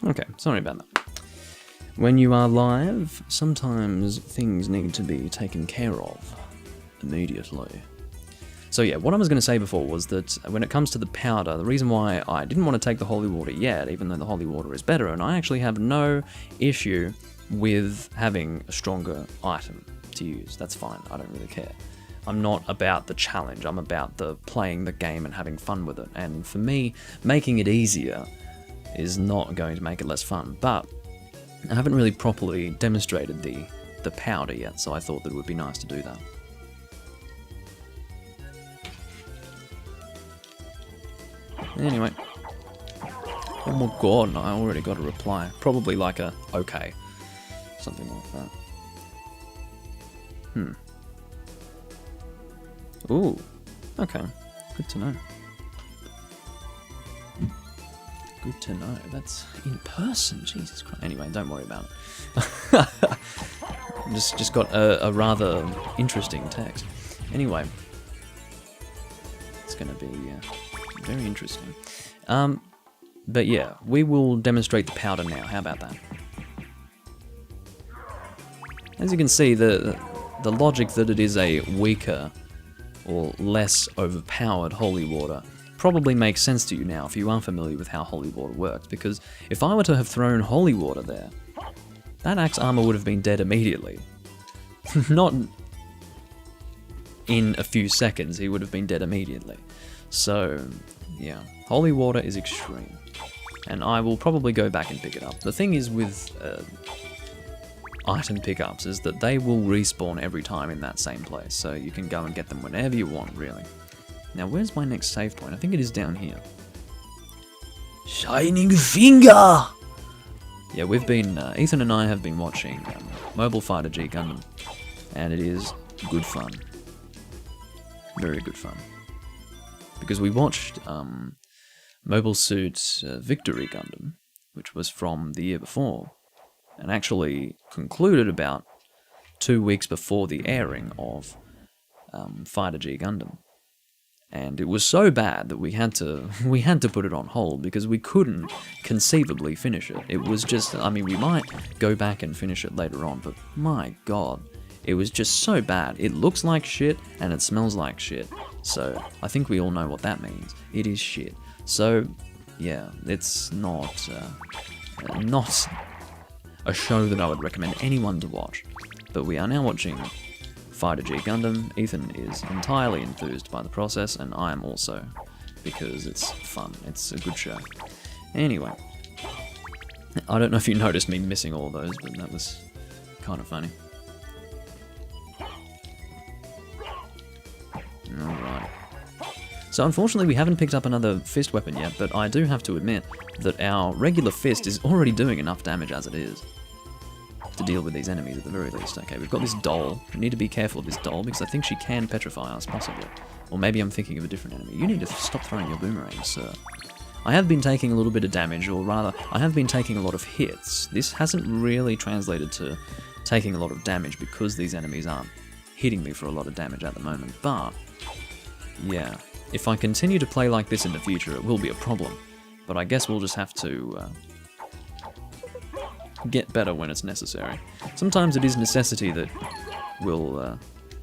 Okay, sorry about that. When you are live, sometimes things need to be taken care of immediately. So yeah, what I was going to say before was that when it comes to the powder, the reason why I didn't want to take the holy water yet, even though the holy water is better, and I actually have no issue with having a stronger item to use. That's fine, I don't really care. I'm not about the challenge, I'm about the playing the game and having fun with it. And for me, making it easier is not going to make it less fun, but I haven't really properly demonstrated the powder yet, so I thought that it would be nice to do that. Anyway. Oh my god, I already got a reply. Probably like a okay. Something like that. Ooh. Okay. Good to know. Good to know. That's in person. Jesus Christ. Anyway, don't worry about it. just got a rather interesting text. Anyway, it's going to be very interesting. But yeah, we will demonstrate the powder now. How about that? As you can see, the logic that it is a weaker or less overpowered holy water probably makes sense to you now if you are familiar with how holy water works, because if I were to have thrown holy water there, that axe armor would have been dead immediately. Not in a few seconds, he would have been dead immediately. So, yeah, holy water is extreme. And I will probably go back and pick it up. The thing is with item pickups is that they will respawn every time in that same place, so you can go and get them whenever you want, really. Now, where's my next save point? I think it is down here. Shining Finger! Yeah, we've been, Ethan and I have been watching Mobile Fighter G Gundam, and it is good fun. Very good fun. Because we watched Mobile Suit Victory Gundam, which was from the year before, and actually concluded about 2 weeks before the airing of Fighter G Gundam. And it was so bad that we had to put it on hold because we couldn't conceivably finish it. It was just, I mean, we might go back and finish it later on, but my god, it was just so bad. It looks like shit and it smells like shit. So I think we all know what that means. It is shit. So yeah, it's not a show that I would recommend anyone to watch. But we are now watching Fighter G Gundam. Ethan is entirely enthused by the process, and I am also, because it's fun. It's a good show. Anyway, I don't know if you noticed me missing all those, but that was kind of funny. Alright. So unfortunately we haven't picked up another fist weapon yet, but I do have to admit that our regular fist is already doing enough damage as it is to deal with these enemies at the very least. Okay, we've got this doll. We need to be careful of this doll because I think she can petrify us, possibly. Or maybe I'm thinking of a different enemy. You need to stop throwing your boomerangs, sir. I have been taking a little bit of damage, or rather, I have been taking a lot of hits. This hasn't really translated to taking a lot of damage because these enemies aren't hitting me for a lot of damage at the moment, but yeah, if I continue to play like this in the future, it will be a problem. But I guess we'll just have to get better when it's necessary. Sometimes it is necessity that will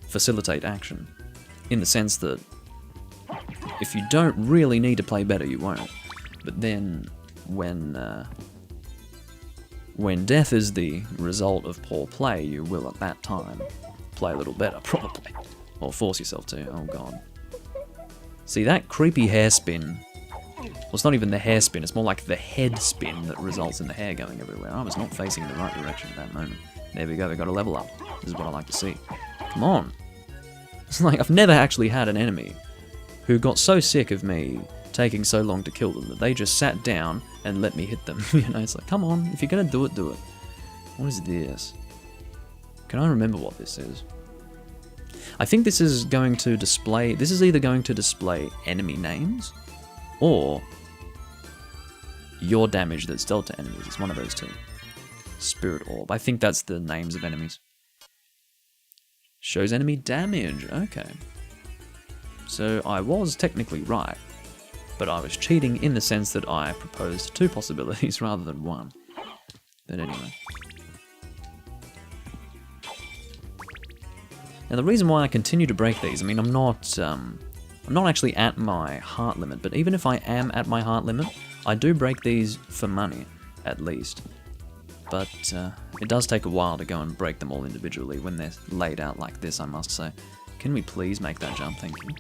facilitate action, in the sense that if you don't really need to play better, you won't. But then, when death is the result of poor play, you will at that time play a little better, probably. Or force yourself to, oh god. See, that creepy hair spin, well, it's not even the hair spin, it's more like the head spin that results in the hair going everywhere. I was not facing the right direction at that moment. There we go, we got a level up. This is what I like to see. Come on. It's like, I've never actually had an enemy who got so sick of me taking so long to kill them that they just sat down and let me hit them. You know, it's like, come on, if you're gonna do it, do it. What is this? Can I remember what this is? I think this is going to display, this is either going to display enemy names, or your damage that's dealt to enemies. It's one of those two. Spirit Orb. I think that's the names of enemies. Shows enemy damage. Okay. So I was technically right, but I was cheating in the sense that I proposed 2 possibilities rather than 1. But anyway. Now the reason why I continue to break these, I mean, I'm not actually at my heart limit, but even if I am at my heart limit, I do break these for money, at least. But it does take a while to go and break them all individually when they're laid out like this, I must say. Can we please make that jump, thank you?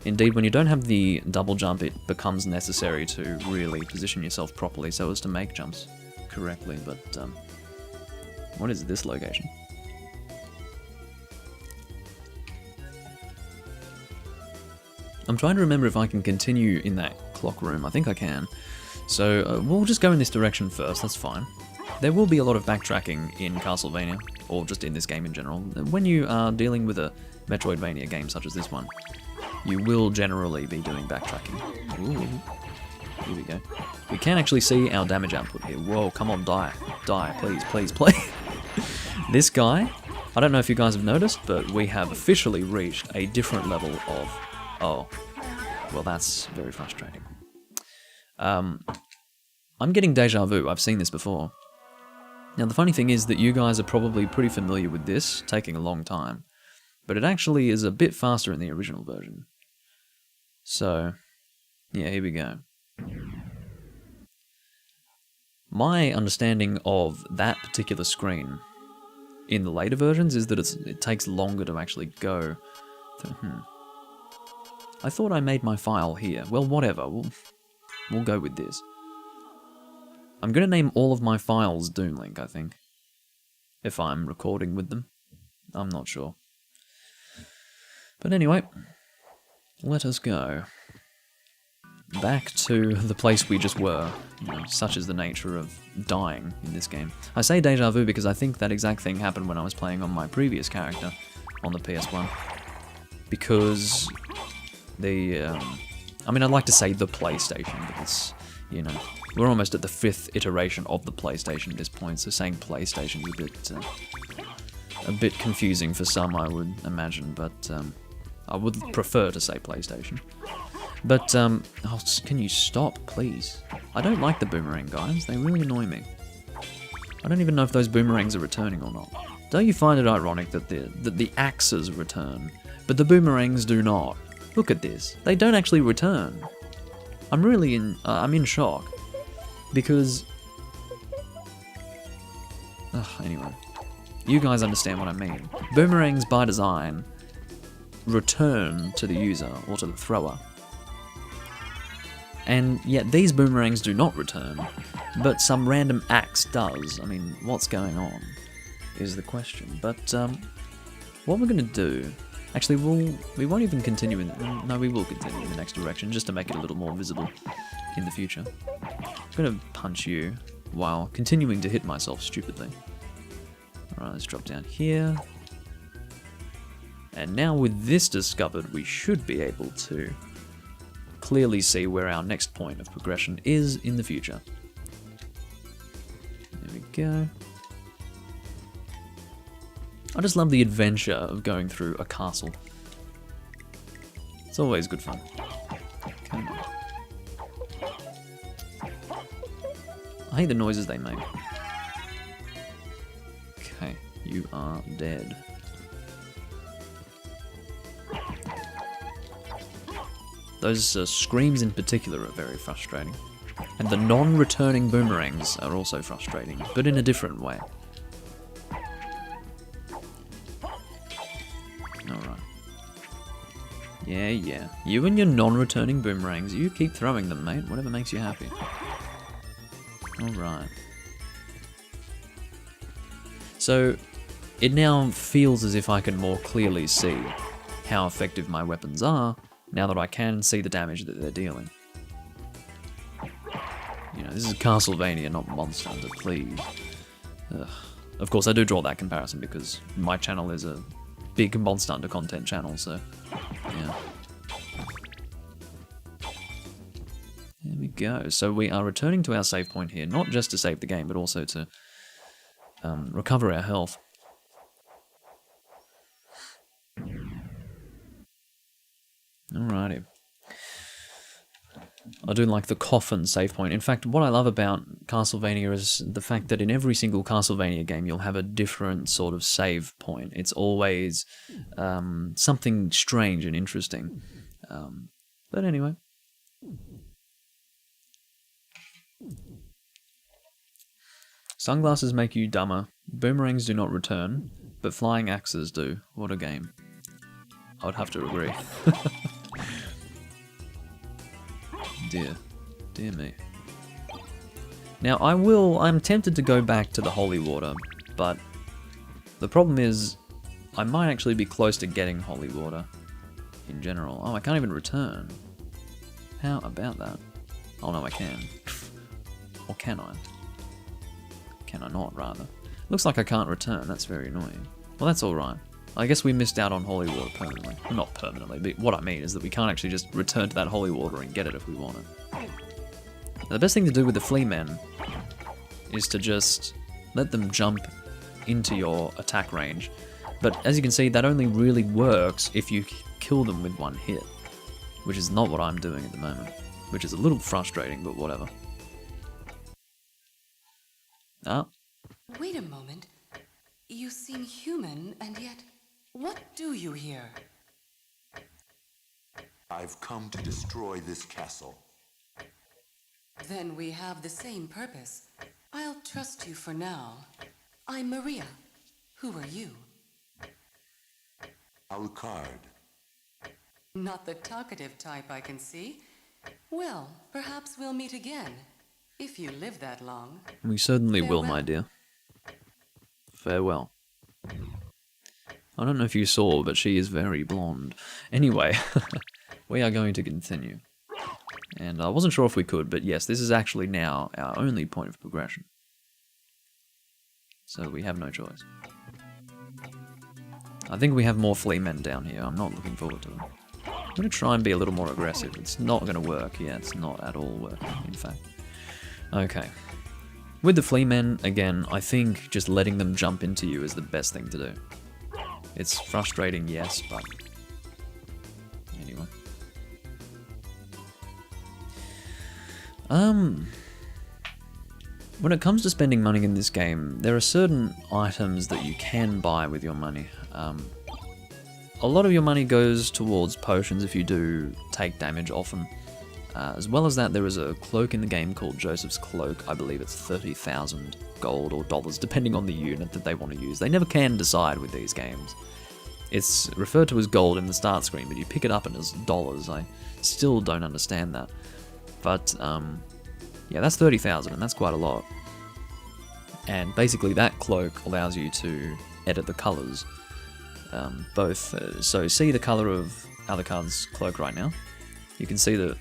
Indeed, when you don't have the double jump, it becomes necessary to really position yourself properly so as to make jumps correctly, but what is this location? I'm trying to remember if I can continue in that clock room. I think I can. So we'll just go in this direction first, that's fine. There will be a lot of backtracking in Castlevania, or just in this game in general. When you are dealing with a Metroidvania game such as this one, you will generally be doing backtracking. Ooh. Here we go. We can actually see our damage output here. Whoa, come on, die. Die, please, please, please. This guy, I don't know if you guys have noticed, but we have officially reached a different level of... Oh. Well, that's very frustrating. I'm getting deja vu. I've seen this before. Now, the funny thing is that you guys are probably pretty familiar with this, taking a long time. But it actually is a bit faster in the original version. So, yeah, here we go. My understanding of that particular screen in the later versions is that it takes longer to actually go. I thought I made my file here. Well, whatever. We'll go with this. I'm going to name all of my files Doomlink, I think. If I'm recording with them. I'm not sure. But anyway, let us go. Back to the place we just were. You know, such is the nature of dying in this game. I say deja vu because I think that exact thing happened when I was playing on my previous character on the PS1. Because I mean, I'd like to say the PlayStation, but it's, you know, we're almost at the 5th iteration of the PlayStation at this point, so saying PlayStation is a bit confusing for some, I would imagine, but I would prefer to say PlayStation. But, oh, can you stop, please? I don't like the boomerang, guys. They really annoy me. I don't even know if those boomerangs are returning or not. Don't you find it ironic that the axes return, but the boomerangs do not? Look at this. They don't actually return. I'm really I'm in shock. Because... anyway. You guys understand what I mean. Boomerangs, by design, return to the user, or to the thrower. And yet these boomerangs do not return, but some random axe does. I mean, what's going on is the question. But what we're going to do... Actually, we won't even continue in... No, we will continue in the next direction, just to make it a little more visible in the future. I'm going to punch you while continuing to hit myself stupidly. Alright, let's drop down here. And now with this discovered, we should be able to clearly see where our next point of progression is in the future. There we go. I just love the adventure of going through a castle. It's always good fun. Okay. I hate the noises they make. Okay, you are dead. Those screams in particular are very frustrating. And the non-returning boomerangs are also frustrating, but in a different way. Alright. Yeah. You and your non-returning boomerangs, you keep throwing them, mate. Whatever makes you happy. Alright. So, it now feels as if I can more clearly see how effective my weapons are, now that I can see the damage that they're dealing. You know, this is Castlevania, not Monster Hunter, please. Ugh. Of course, I do draw that comparison because my channel is a big Monster Hunter content channel, so yeah. There we go. So we are returning to our save point here, not just to save the game, but also to recover our health. Alrighty. I do like the coffin save point. In fact, what I love about Castlevania is the fact that in every single Castlevania game you'll have a different sort of save point. It's always something strange and interesting. But anyway. Sunglasses make you dumber. Boomerangs do not return, but flying axes do. What a game. I would have to agree. Dear me. Now I'm tempted to go back to the holy water, but the problem is I might actually be close to getting holy water in general. Oh, I can't even return. How about that? Oh no, I can. Or can I? Can I not, rather? Looks like I can't return, that's very annoying. Well, that's alright. I guess we missed out on holy water permanently. Not permanently, but what I mean is that we can't actually just return to that holy water and get it if we want it. Now, the best thing to do with the flea men is to just let them jump into your attack range. But as you can see, that only really works if you kill them with one hit. which is not what I'm doing at the moment, which is a little frustrating, but whatever. Ah. Wait a moment. You seem human, and yet, what do you here? I've come to destroy this castle. Then we have the same purpose. I'll trust you for now. I'm Maria. Who are you? Alucard. Not the talkative type, I can see. Well, perhaps we'll meet again, if you live that long. We certainly will, Farewell. my dear. Farewell. I don't know if you saw, but she is very blonde. Anyway, we are going to continue. And I wasn't sure if we could, but yes, this is actually now our only point of progression. So we have no choice. I think we have more flea men down here. I'm not looking forward to them. I'm going to try and be a little more aggressive. It's not going to work. Yeah, it's not at all working, in fact. Okay. With the flea men, again, I think just letting them jump into you is the best thing to do. It's frustrating, yes, but... Anyway. When it comes to spending money in this game, there are certain items that you can buy with your money. A lot of your money goes towards potions if you do take damage often. As well as that, there is a cloak in the game called Joseph's Cloak. I believe it's 30,000 gold or dollars, depending on the unit that they want to use. They never can decide with these games. It's referred to as gold in the start screen, but you pick it up and it's dollars. I still don't understand that. But, yeah, that's 30,000, and that's quite a lot. And basically that cloak allows you to edit the colours. So see the colour of Alucard's cloak right now? You can see that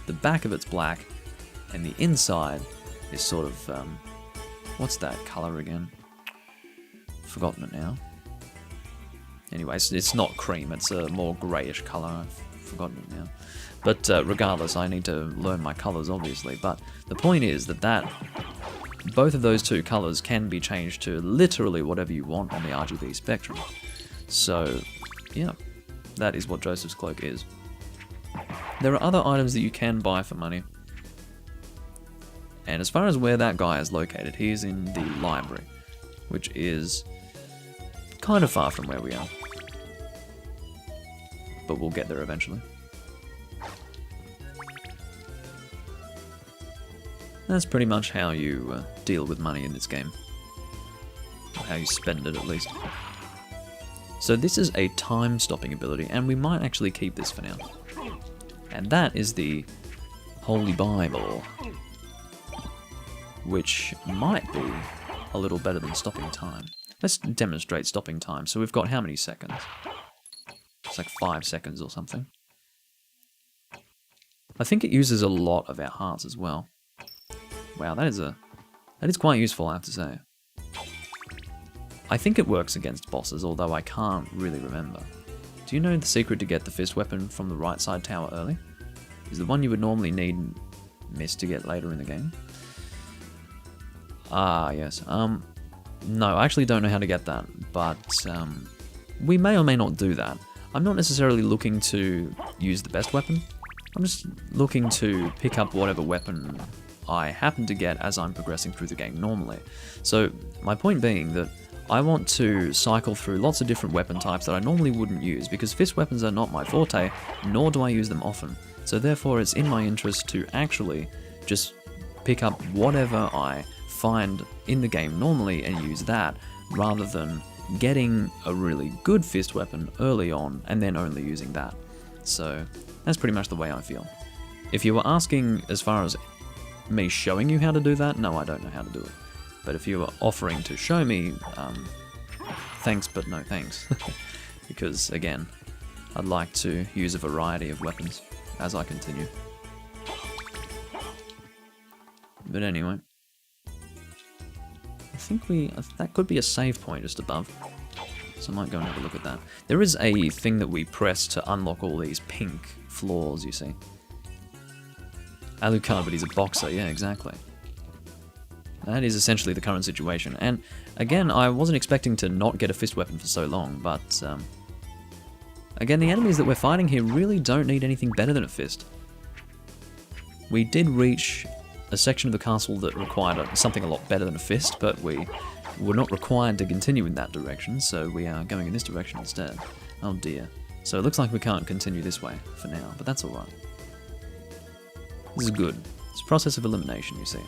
the back of it's black, and the inside is sort of, what's that colour again? Forgotten it now. Anyway, it's not cream, it's a more greyish colour, I've forgotten it now. But regardless, I need to learn my colours, obviously. But the point is that both of those two colours can be changed to literally whatever you want on the RGB spectrum. So, yeah, that is what Joseph's Cloak is. There are other items that you can buy for money. And as far as where that guy is located, he is in the library, which is kind of far from where we are. But we'll get there eventually. That's pretty much how you deal with money in this game. Or how you spend it, at least. So this is a time-stopping ability, and we might actually keep this for now. And that is the Holy Bible, which might be a little better than stopping time. Let's demonstrate stopping time. So we've got how many seconds? It's like 5 seconds or something. I think it uses a lot of our hearts as well. Wow, that is quite useful, I have to say. I think it works against bosses, although I can't really remember. Do you know the secret to get the fist weapon from the right side tower early? Is the one you would normally need and miss to get later in the game? Ah, yes. No, I actually don't know how to get that, but we may or may not do that. I'm not necessarily looking to use the best weapon. I'm just looking to pick up whatever weapon I happen to get as I'm progressing through the game normally. So, my point being that I want to cycle through lots of different weapon types that I normally wouldn't use, because fist weapons are not my forte, nor do I use them often. So therefore it's in my interest to actually just pick up whatever I find in the game normally and use that, rather than getting a really good fist weapon early on and then only using that. So that's pretty much the way I feel. If you were asking as far as me showing you how to do that, no, I don't know how to do it. But if you were offering to show me, thanks but no thanks. Because, again, I'd like to use a variety of weapons as I continue. But anyway, I think that could be a save point just above. So I might go and have a look at that. There is a thing that we press to unlock all these pink floors, you see. Alucard, but he's a boxer, yeah, exactly. That is essentially the current situation. And again, I wasn't expecting to not get a fist weapon for so long, but Again, the enemies that we're fighting here really don't need anything better than a fist. We did reach a section of the castle that required something a lot better than a fist, but we were not required to continue in that direction, so we are going in this direction instead. Oh dear. So it looks like we can't continue this way for now, but that's alright. This is good. It's a process of elimination, you see.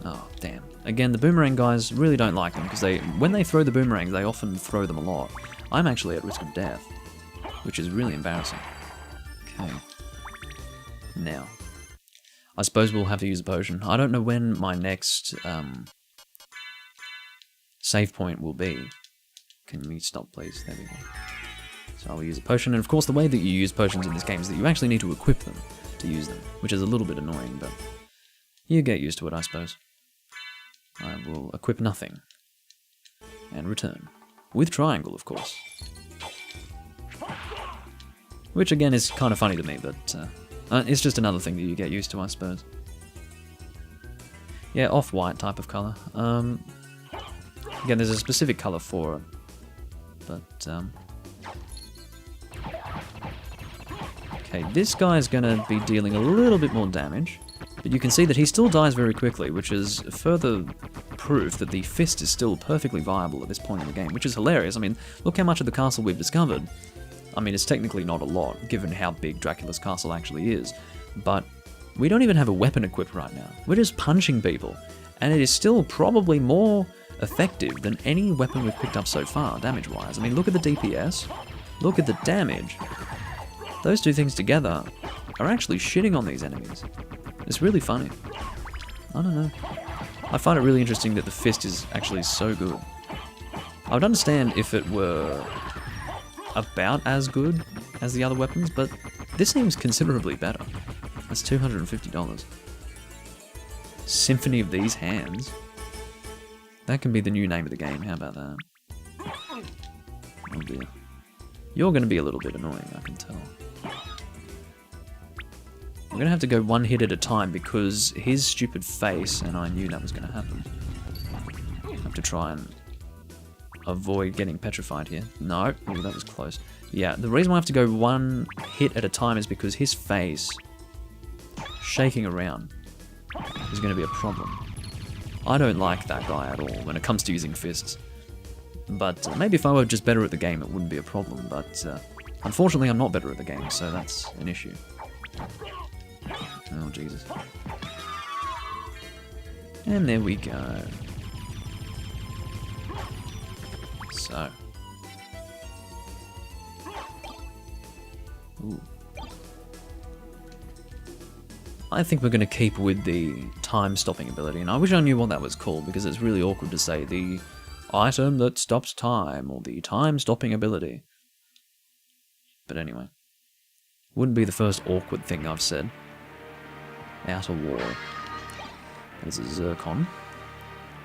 Oh, damn. Again, the boomerang guys really don't like them, because when they throw the boomerangs, they often throw them a lot. I'm actually at risk of death, which is really embarrassing. Okay. Now, I suppose we'll have to use a potion. I don't know when my next save point will be. Can we stop, please? There we go. So I'll use a potion, and of course the way that you use potions in this game is that you actually need to equip them to use them, which is a little bit annoying, but you get used to it, I suppose. I will equip nothing, and return. With triangle, of course. Which again is kind of funny to me, but it's just another thing that you get used to, I suppose. Yeah, off-white type of colour. Again, there's a specific colour for it, but okay, this guy's gonna be dealing a little bit more damage, but you can see that he still dies very quickly, which is further proof that the fist is still perfectly viable at this point in the game, which is hilarious. I mean, look how much of the castle we've discovered. I mean, it's technically not a lot, given how big Dracula's castle actually is, but we don't even have a weapon equipped right now. We're just punching people, and it is still probably more effective than any weapon we've picked up so far, damage-wise. I mean, look at the DPS, look at the damage. Those two things together are actually shitting on these enemies. It's really funny. I don't know. I find it really interesting that the fist is actually so good. I would understand if it were about as good as the other weapons, but this seems considerably better. That's $250. Symphony of these hands. That can be the new name of the game, how about that? Oh dear. You're going to be a little bit annoying, I can tell. We're going to have to go one hit at a time because his stupid face, and I knew that was going to happen. I have to try and avoid getting petrified here. No, ooh, that was close. Yeah, the reason why I have to go one hit at a time is because his face shaking around is going to be a problem. I don't like that guy at all when it comes to using fists. But maybe if I were just better at the game, it wouldn't be a problem. But unfortunately, I'm not better at the game, so that's an issue. Oh, Jesus. And there we go. So. Ooh. I think we're going to keep with the time-stopping ability, and I wish I knew what that was called, because it's really awkward to say the item that stops time, or the time-stopping ability. But anyway. Wouldn't be the first awkward thing I've said. Outer wall. There's a zircon.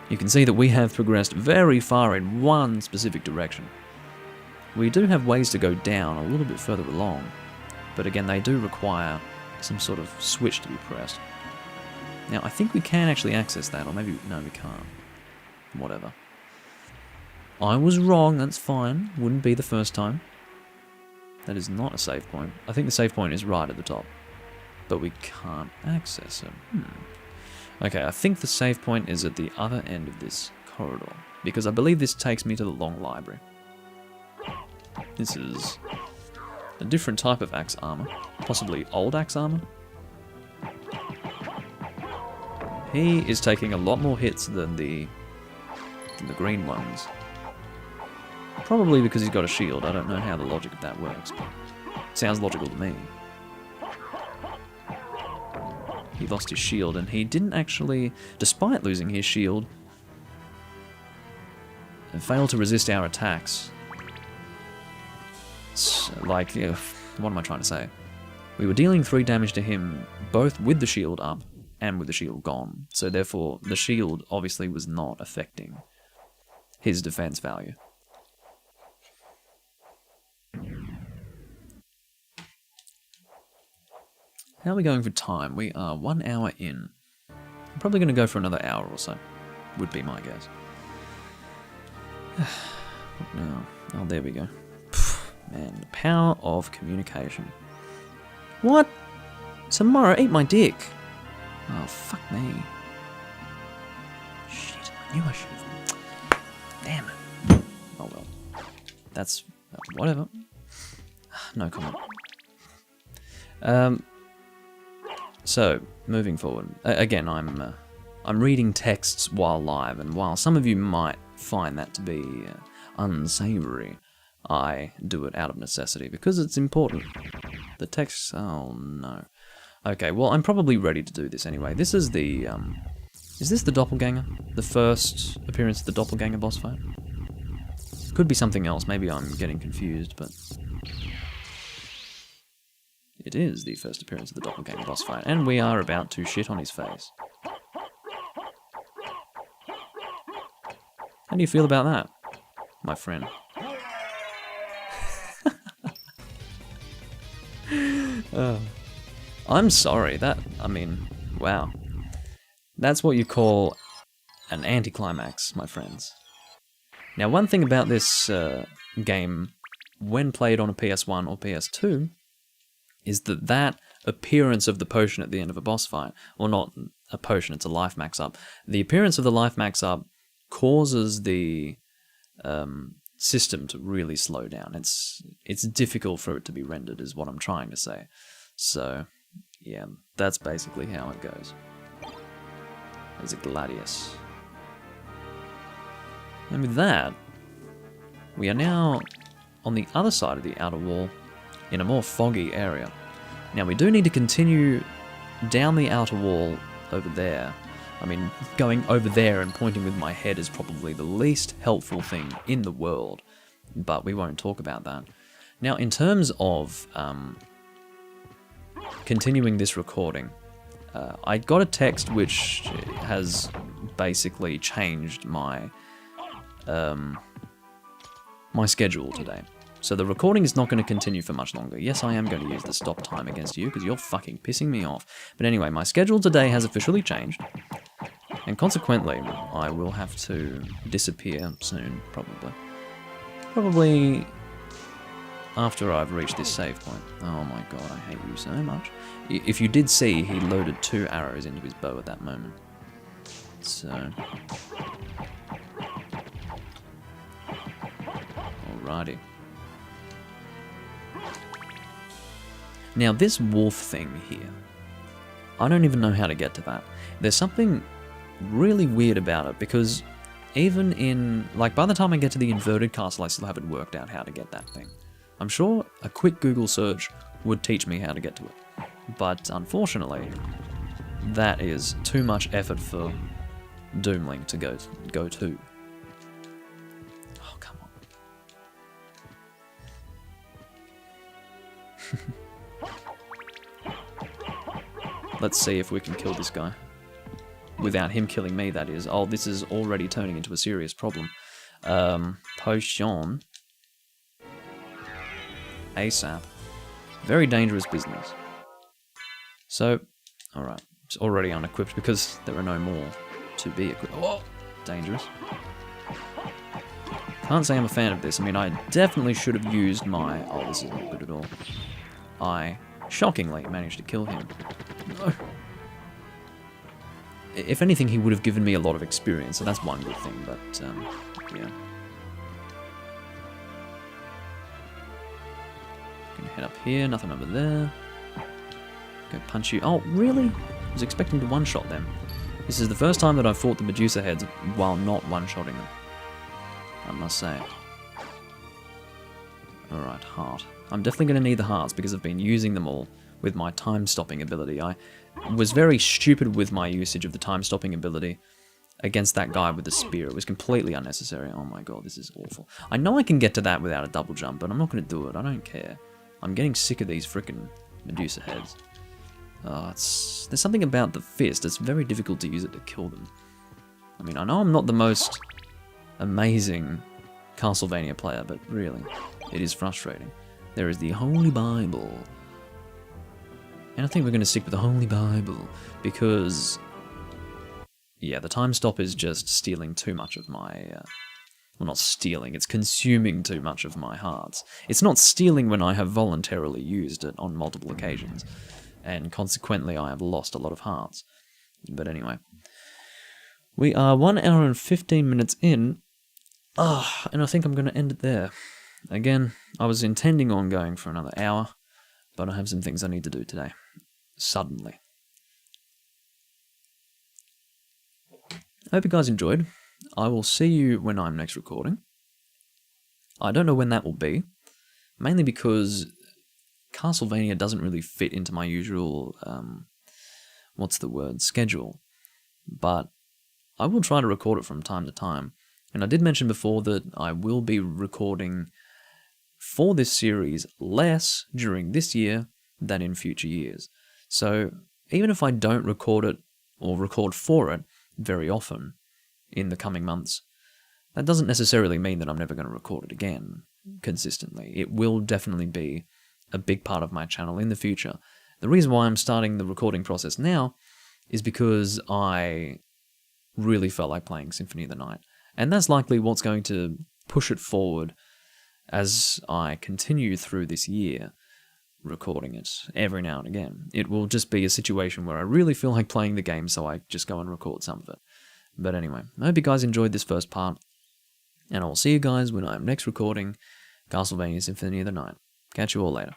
You can see that we have progressed very far in one specific direction. We do have ways to go down a little bit further along, but again, they do require some sort of switch to be pressed. Now, I think we can actually access that, or maybe, no, we can't. Whatever. I was wrong, that's fine. Wouldn't be the first time. That is not a save point. I think the save point is right at the top, but we can't access it. Okay, I think the save point is at the other end of this corridor, because I believe this takes me to the long library. This is a different type of axe armor, possibly old axe armor. He is taking a lot more hits than the green ones. Probably because he's got a shield. I don't know how the logic of that works, but it sounds logical to me. He lost his shield, and he didn't actually, despite losing his shield, fail to resist our attacks. It's like, what am I trying to say? We were dealing 3 damage to him, both with the shield up and with the shield gone. So therefore, the shield obviously was not affecting his defense value. How are we going for time? We are 1 hour in. I'm probably going to go for another hour or so. would be my guess. What now? Oh, there we go. Man, the power of communication. What? Tomorrow, eat my dick. Oh, fuck me. Shit, I knew I should have. Damn it. Oh well. That's... whatever. No comment. So, moving forward. Again, I'm reading texts while live, and while some of you might find that to be unsavory, I do it out of necessity, because it's important. The text... oh no. Okay, well, I'm probably ready to do this anyway. This is the... is this the Doppelganger? The first appearance of the Doppelganger boss fight? Could be something else, maybe I'm getting confused, but... it is the first appearance of the Doppelganger boss fight, and we are about to shit on his face. How do you feel about that, my friend? I'm sorry, I mean, wow. That's what you call an anticlimax, my friends. Now, one thing about this game, when played on a PS1 or PS2, is that appearance of the potion at the end of a boss fight, well, not a potion, it's a life max up. The appearance of the life max up causes the system to really slow down. It's difficult for it to be rendered, is what I'm trying to say. So, yeah, that's basically how it goes. There's a Gladius. And with that, we are now on the other side of the outer wall, in a more foggy area. Now, we do need to continue down the outer wall over there. I mean, going over there and pointing with my head is probably the least helpful thing in the world, but we won't talk about that. Now, in terms of continuing this recording, I got a text which has basically changed my my schedule today. So the recording is not going to continue for much longer. Yes, I am going to use the stop time against you, because you're fucking pissing me off. But anyway, my schedule today has officially changed. And consequently, I will have to disappear soon, probably. Probably after I've reached this save point. Oh my god, I hate you so much. If you did see, he loaded 2 arrows into his bow at that moment. So... alrighty. Now, this wolf thing here, I don't even know how to get to that. There's something really weird about it, because even in, like, by the time I get to the inverted castle, I still haven't worked out how to get that thing. I'm sure a quick Google search would teach me how to get to it. But unfortunately, that is too much effort for Doomling to go to. Oh, come on. Let's see if we can kill this guy. Without him killing me, that is. Oh, this is already turning into a serious problem. Potion. ASAP. Very dangerous business. So, alright. It's already unequipped because there are no more to be equipped. Oh, dangerous. Can't say I'm a fan of this. I mean, I definitely should have used my... oh, this is not good at all. I shockingly managed to kill him. No. If anything, he would have given me a lot of experience, so that's one good thing, but, yeah. Gonna head up here, nothing over there. Go punch you. Oh, really? I was expecting to one-shot them. This is the first time that I've fought the Medusa heads while not one-shotting them, I must say. Alright, heart. I'm definitely going to need the hearts because I've been using them all with my time-stopping ability. I was very stupid with my usage of the time-stopping ability against that guy with the spear. It was completely unnecessary. Oh my god, this is awful. I know I can get to that without a double jump, but I'm not going to do it. I don't care. I'm getting sick of these frickin' Medusa heads. There's something about the fist. It's very difficult to use it to kill them. I mean, I know I'm not the most amazing Castlevania player, but really, it is frustrating. There is the Holy Bible. And I think we're going to stick with the Holy Bible, because yeah, the time stop is just stealing too much of my... well, not stealing, it's consuming too much of my hearts. It's not stealing when I have voluntarily used it on multiple occasions, and consequently I have lost a lot of hearts. But anyway, we are 1 hour and 15 minutes in, and I think I'm going to end it there. Again, I was intending on going for another hour, but I have some things I need to do today. Suddenly. I hope you guys enjoyed. I will see you when I'm next recording. I don't know when that will be, mainly because Castlevania doesn't really fit into my usual, schedule. But I will try to record it from time to time. And I did mention before that I will be recording for this series less during this year than in future years. So even if I don't record it or record for it very often in the coming months, that doesn't necessarily mean that I'm never going to record it again consistently. It will definitely be a big part of my channel in the future. The reason why I'm starting the recording process now is because I really felt like playing Symphony of the Night. And that's likely what's going to push it forward as I continue through this year recording it every now and again. It will just be a situation where I really feel like playing the game, so I just go and record some of it. But anyway, I hope you guys enjoyed this first part, and I will see you guys when I'm next recording Castlevania Symphony of the Night. Catch you all later.